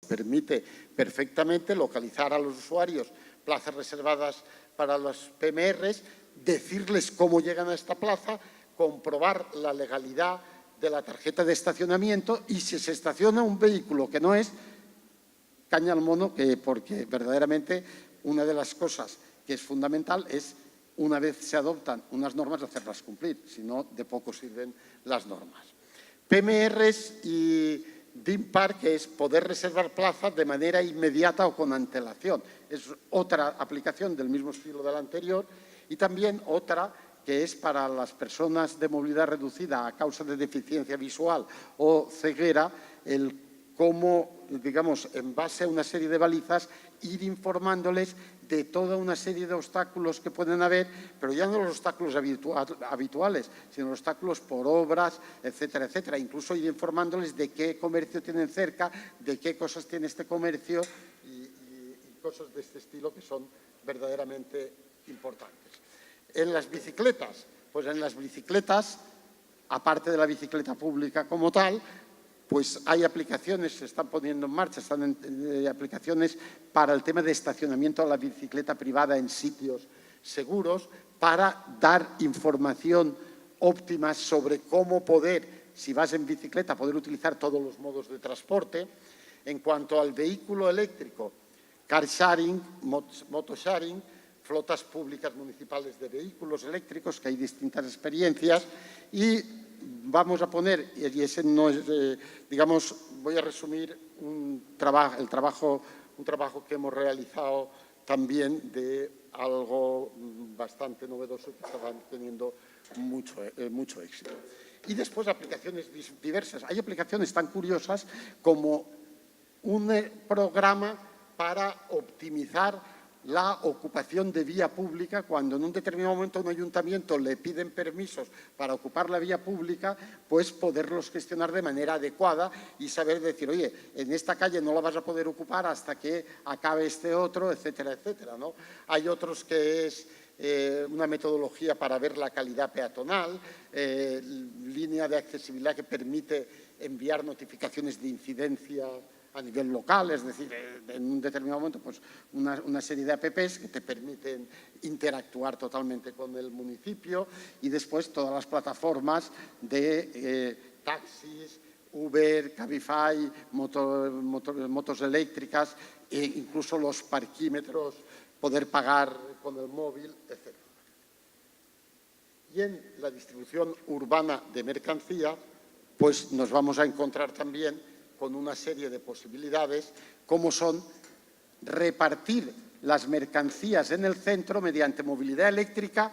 permite perfectamente localizar a los usuarios plazas reservadas para los PMRs, decirles cómo llegan a esta plaza, comprobar la legalidad de la tarjeta de estacionamiento y si se estaciona un vehículo que no es, caña al mono, porque verdaderamente una de las cosas que es fundamental es, una vez se adoptan unas normas, hacerlas cumplir, si no, de poco sirven las normas. PMRs y DIMPAR, que es poder reservar plazas de manera inmediata o con antelación. Es otra aplicación del mismo estilo de la anterior y también otra que es para las personas de movilidad reducida a causa de deficiencia visual o ceguera, el cómo, digamos, en base a una serie de balizas, ir informándoles de toda una serie de obstáculos que pueden haber, pero ya no los obstáculos habituales, sino los obstáculos por obras, etcétera, etcétera. Incluso ir informándoles de qué comercio tienen cerca, de qué cosas tiene este comercio y cosas de este estilo que son verdaderamente importantes. En las bicicletas, pues en las bicicletas, aparte de la bicicleta pública como tal, pues hay aplicaciones, se están poniendo en marcha, están aplicaciones para el tema de estacionamiento de la bicicleta privada en sitios seguros, para dar información óptima sobre cómo poder, si vas en bicicleta, poder utilizar todos los modos de transporte. En cuanto al vehículo eléctrico, car sharing, motosharing, flotas públicas municipales de vehículos eléctricos, que hay distintas experiencias, y vamos a poner, y ese no es, digamos, voy a resumir un trabajo que hemos realizado también de algo bastante novedoso que estaban teniendo mucho éxito. Y después aplicaciones diversas. Hay aplicaciones tan curiosas como un programa para optimizar la ocupación de vía pública. Cuando en un determinado momento a un ayuntamiento le piden permisos para ocupar la vía pública, pues poderlos gestionar de manera adecuada y saber decir, oye, en esta calle no la vas a poder ocupar hasta que acabe este otro, etcétera, etcétera, ¿no? Hay otros que es una metodología para ver la calidad peatonal, línea de accesibilidad que permite enviar notificaciones de incidencia a nivel local, es decir, en un determinado momento, pues una serie de apps que te permiten interactuar totalmente con el municipio, y después todas las plataformas de taxis, Uber, Cabify, motos eléctricas, e incluso los parquímetros, poder pagar con el móvil, etc. Y en la distribución urbana de mercancía, pues nos vamos a encontrar también con una serie de posibilidades, como son repartir las mercancías en el centro mediante movilidad eléctrica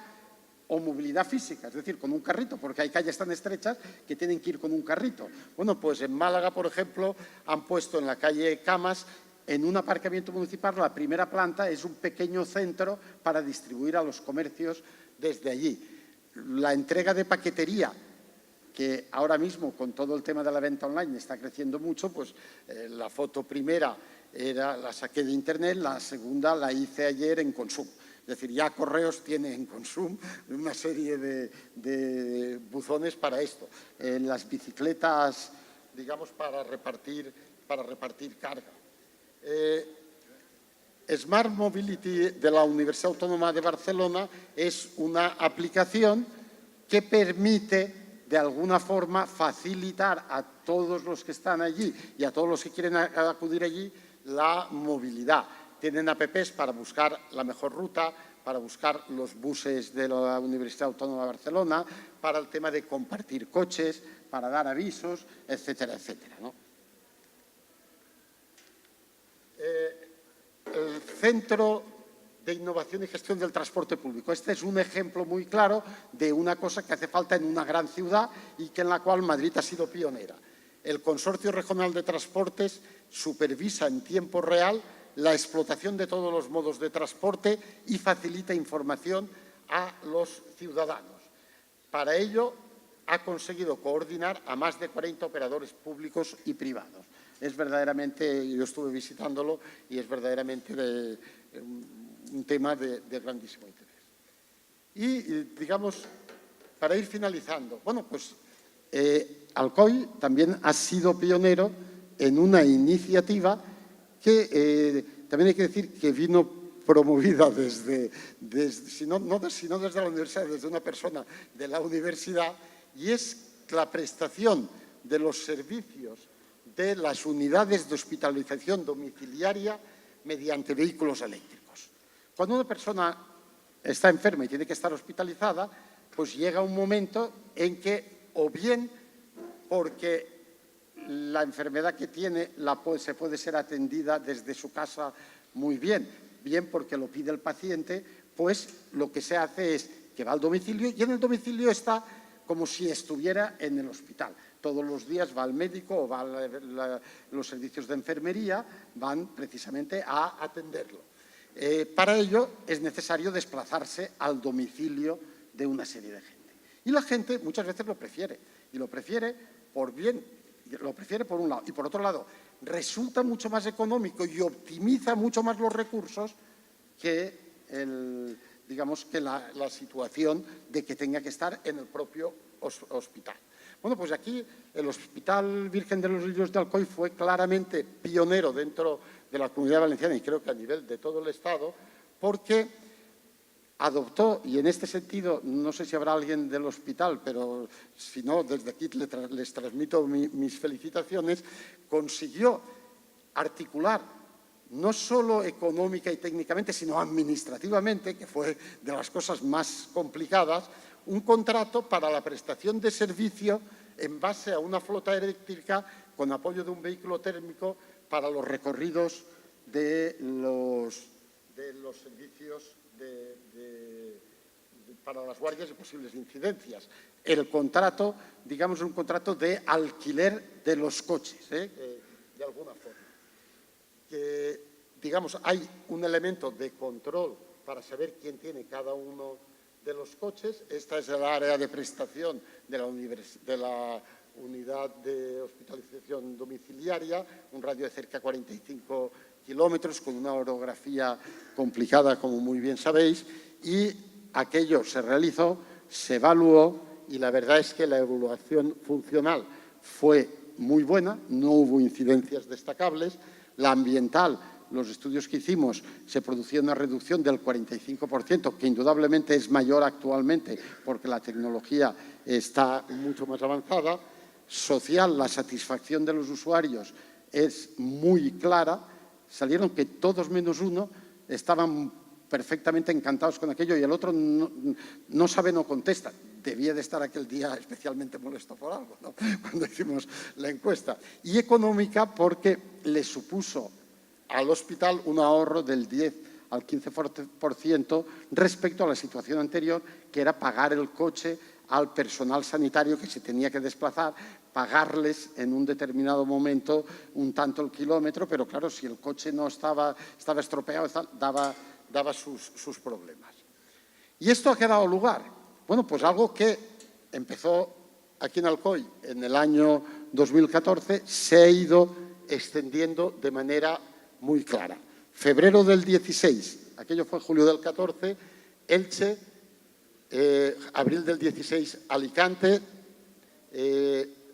o movilidad física, es decir, con un carrito, porque hay calles tan estrechas que tienen que ir con un carrito. Bueno, pues en Málaga, por ejemplo, han puesto en la calle Camas, en un aparcamiento municipal, la primera planta es un pequeño centro para distribuir a los comercios desde allí. La entrega de paquetería, que ahora mismo con todo el tema de la venta online está creciendo mucho, pues la foto primera la saqué de internet, la segunda la hice ayer en Consum. Es decir, ya Correos tiene en Consum una serie de buzones para esto. Las bicicletas, digamos, para repartir carga. Smart Mobility de la Universidad Autónoma de Barcelona es una aplicación que permite de alguna forma facilitar a todos los que están allí y a todos los que quieren acudir allí la movilidad. Tienen apps para buscar la mejor ruta, para buscar los buses de la Universidad Autónoma de Barcelona, para el tema de compartir coches, para dar avisos, etcétera, etcétera, ¿no? El Centro de Innovación y Gestión del Transporte Público. Este es un ejemplo muy claro de una cosa que hace falta en una gran ciudad y que en la cual Madrid ha sido pionera. El Consorcio Regional de Transportes supervisa en tiempo real la explotación de todos los modos de transporte y facilita información a los ciudadanos. Para ello, ha conseguido coordinar a más de 40 operadores públicos y privados. Es verdaderamente, yo estuve visitándolo y es verdaderamente un tema de grandísimo interés. Y, digamos, para ir finalizando, bueno, pues Alcoy también ha sido pionero en una iniciativa que también hay que decir que vino promovida si no desde la universidad, desde una persona de la universidad, y es la prestación de los servicios de las unidades de hospitalización domiciliaria mediante vehículos eléctricos. Cuando una persona está enferma y tiene que estar hospitalizada, pues llega un momento en que, o bien porque la enfermedad que tiene se puede ser atendida desde su casa muy bien, bien porque lo pide el paciente, pues lo que se hace es que va al domicilio y en el domicilio está como si estuviera en el hospital. Todos los días va al médico o va a los servicios de enfermería, van precisamente a atenderlo. Para ello es necesario desplazarse al domicilio de una serie de gente. Y la gente muchas veces lo prefiere, y lo prefiere por bien, lo prefiere por un lado, y por otro lado resulta mucho más económico y optimiza mucho más los recursos que digamos que la situación de que tenga que estar en el propio hospital. Bueno, pues aquí el Hospital Virgen de los Ríos de Alcoy fue claramente pionero dentro de la Comunidad Valenciana y creo que a nivel de todo el Estado, porque adoptó, y en este sentido, no sé si habrá alguien del hospital, pero si no, desde aquí les transmito mis felicitaciones, consiguió articular no solo económica y técnicamente, sino administrativamente, que fue de las cosas más complicadas, un contrato para la prestación de servicio en base a una flota eléctrica con apoyo de un vehículo térmico para los recorridos de los servicios para las guardias y posibles incidencias. El contrato, digamos, es un contrato de alquiler de los coches, de alguna forma. Que, digamos, hay un elemento de control para saber quién tiene cada uno de los coches. Esta es el área de prestación de la unidad de hospitalización domiciliaria, un radio de cerca de 45 kilómetros con una orografía complicada, como muy bien sabéis, y aquello se realizó, se evaluó y la verdad es que la evaluación funcional fue muy buena, no hubo incidencias destacables. La ambiental, los estudios que hicimos, se producía una reducción del 45%, que indudablemente es mayor actualmente porque la tecnología está mucho más avanzada. Social, la satisfacción de los usuarios es muy clara. Salieron que todos menos uno estaban perfectamente encantados con aquello y el otro no sabe, no contesta. Debía de estar aquel día especialmente molesto por algo, ¿no? Cuando hicimos la encuesta. Y económica porque le supuso al hospital un ahorro del 10 al 15% respecto a la situación anterior, que era pagar el coche al personal sanitario que se tenía que desplazar, pagarles en un determinado momento un tanto el kilómetro, pero claro, si el coche no estaba estropeado, daba sus problemas. ¿Y esto ha quedado lugar? Bueno, pues algo que empezó aquí en Alcoy en el año 2014 se ha ido extendiendo de manera muy clara. Febrero del 16, aquello fue julio del 14, Elche, abril del 16, Alicante,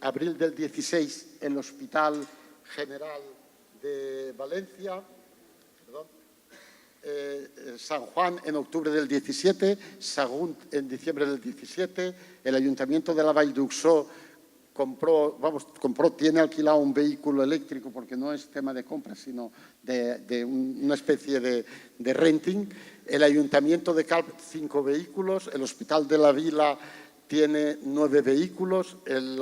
abril del 16, el Hospital General de Valencia, San Juan en octubre del 17, Sagunt en diciembre del 17, el Ayuntamiento de la Vall d'Uixó tiene alquilado un vehículo eléctrico porque no es tema de compra, sino de una especie de renting. El Ayuntamiento de Calp, 5 vehículos, el Hospital de la Vila tiene 9 vehículos, el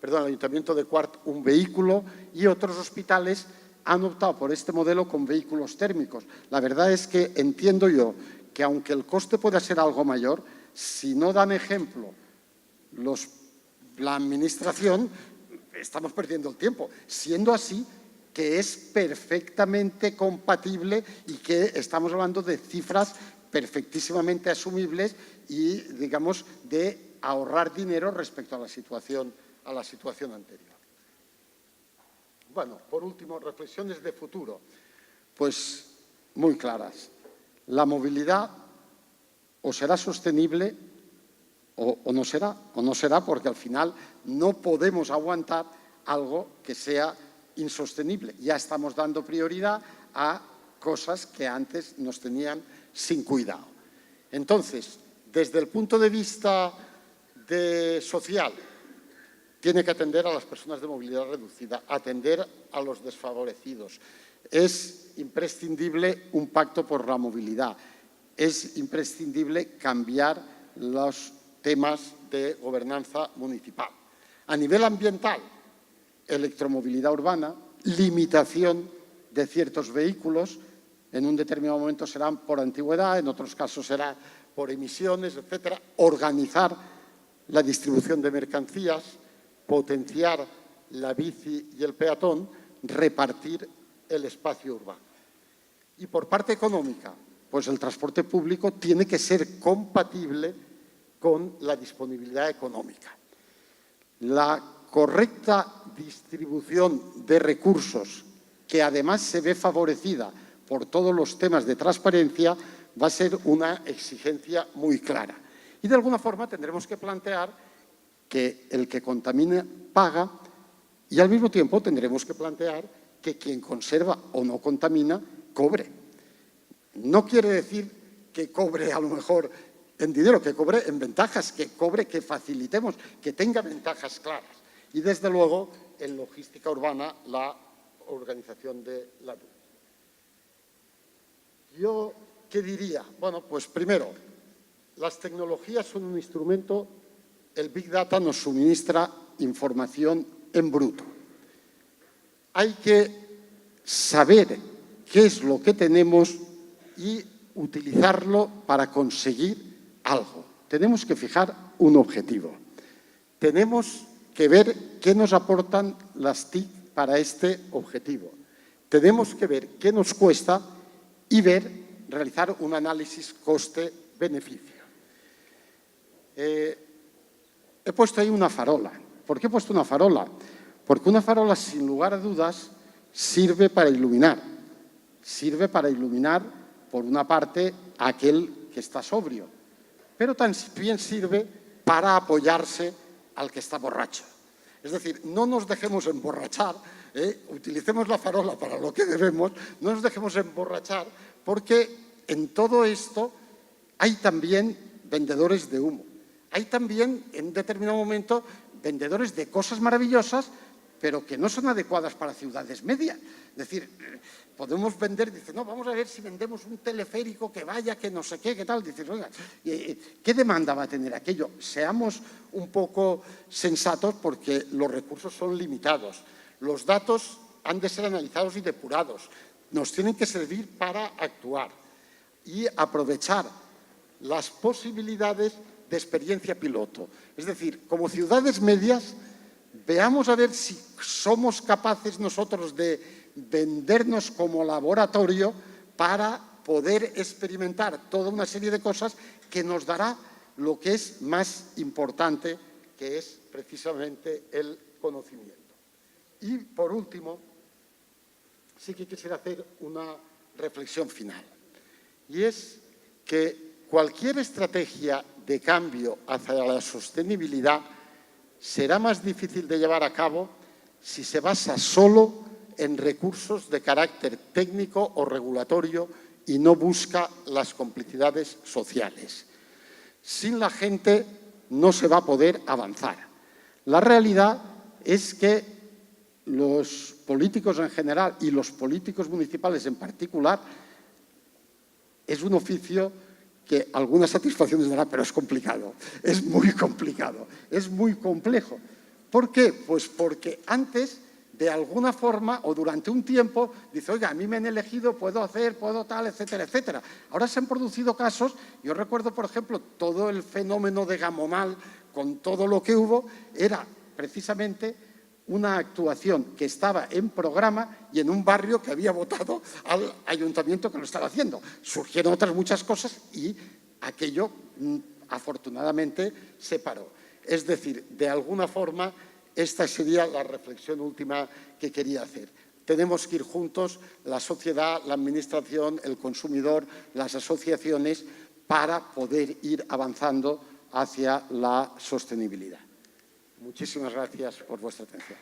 Ayuntamiento de Quart, 1 vehículo y otros hospitales han optado por este modelo con vehículos térmicos. La verdad es que entiendo yo que aunque el coste pueda ser algo mayor, si no dan ejemplo la administración, estamos perdiendo el tiempo. Siendo así, que es perfectamente compatible y que estamos hablando de cifras perfectísimamente asumibles y, digamos, de ahorrar dinero respecto a la situación anterior. Bueno, por último, reflexiones de futuro. Pues muy claras. La movilidad o será sostenible o no será porque al final no podemos aguantar algo que sea insostenible. Ya estamos dando prioridad a cosas que antes nos tenían sin cuidado. Entonces, desde el punto de vista social, tiene que atender a las personas de movilidad reducida, atender a los desfavorecidos. Es imprescindible un pacto por la movilidad. Es imprescindible cambiar los temas de gobernanza municipal. A nivel ambiental, electromovilidad urbana, limitación de ciertos vehículos, en un determinado momento serán por antigüedad, en otros casos será por emisiones, etcétera. Organizar la distribución de mercancías, potenciar la bici y el peatón, repartir el espacio urbano. Y por parte económica, pues el transporte público tiene que ser compatible con la disponibilidad económica. La correcta distribución de recursos, que además se ve favorecida por todos los temas de transparencia, va a ser una exigencia muy clara. Y de alguna forma tendremos que plantear que el que contamina paga y al mismo tiempo tendremos que plantear que quien conserva o no contamina cobre. No quiere decir que cobre a lo mejor en dinero, que cobre en ventajas, que cobre, que facilitemos, que tenga ventajas claras. Y desde luego en logística urbana la organización de la luz. Yo, ¿qué diría? Bueno, pues primero, las tecnologías son un instrumento, el Big Data nos suministra información en bruto. Hay que saber qué es lo que tenemos y utilizarlo para conseguir algo. Tenemos que fijar un objetivo. Tenemos que ver qué nos aportan las TIC para este objetivo. Tenemos que ver qué nos cuesta y realizar un análisis coste-beneficio. He puesto ahí una farola. ¿Por qué he puesto una farola? Porque una farola, sin lugar a dudas, sirve para iluminar. Sirve para iluminar, por una parte, a aquel que está sobrio, pero también sirve para apoyarse al que está borracho. Es decir, no nos dejemos emborrachar, utilicemos la farola para lo que debemos, no nos dejemos emborrachar, porque en todo esto hay también vendedores de humo. Hay también, en determinado momento, vendedores de cosas maravillosas, pero que no son adecuadas para ciudades medias. Es decir, podemos vender, dice, no, vamos a ver si vendemos un teleférico que vaya, que no sé qué, qué tal. Dices, oiga, ¿qué demanda va a tener aquello? Seamos un poco sensatos porque los recursos son limitados. Los datos han de ser analizados y depurados. Nos tienen que servir para actuar y aprovechar las posibilidades de experiencia piloto. Es decir, como ciudades medias, veamos a ver si somos capaces nosotros de vendernos como laboratorio para poder experimentar toda una serie de cosas que nos dará lo que es más importante, que es precisamente el conocimiento. Y, por último, sí que quisiera hacer una reflexión final. Y es que cualquier estrategia de cambio hacia la sostenibilidad será más difícil de llevar a cabo si se basa solo en recursos de carácter técnico o regulatorio y no busca las complicidades sociales. Sin la gente no se va a poder avanzar. La realidad es que los políticos en general y los políticos municipales en particular es un oficio que algunas satisfacciones dará, pero es complicado, es muy complicado, es muy complejo. ¿Por qué? Pues porque antes, de alguna forma o durante un tiempo, dice, oiga, a mí me han elegido, puedo hacer, puedo tal, etcétera, etcétera. Ahora se han producido casos, yo recuerdo, por ejemplo, todo el fenómeno de Gamonal, con todo lo que hubo, era precisamente una actuación que estaba en programa y en un barrio que había votado al ayuntamiento que lo estaba haciendo. Surgieron otras muchas cosas y aquello, afortunadamente, se paró. Es decir, de alguna forma, esta sería la reflexión última que quería hacer. Tenemos que ir juntos, la sociedad, la administración, el consumidor, las asociaciones, para poder ir avanzando hacia la sostenibilidad. Muchísimas gracias por vuestra atención.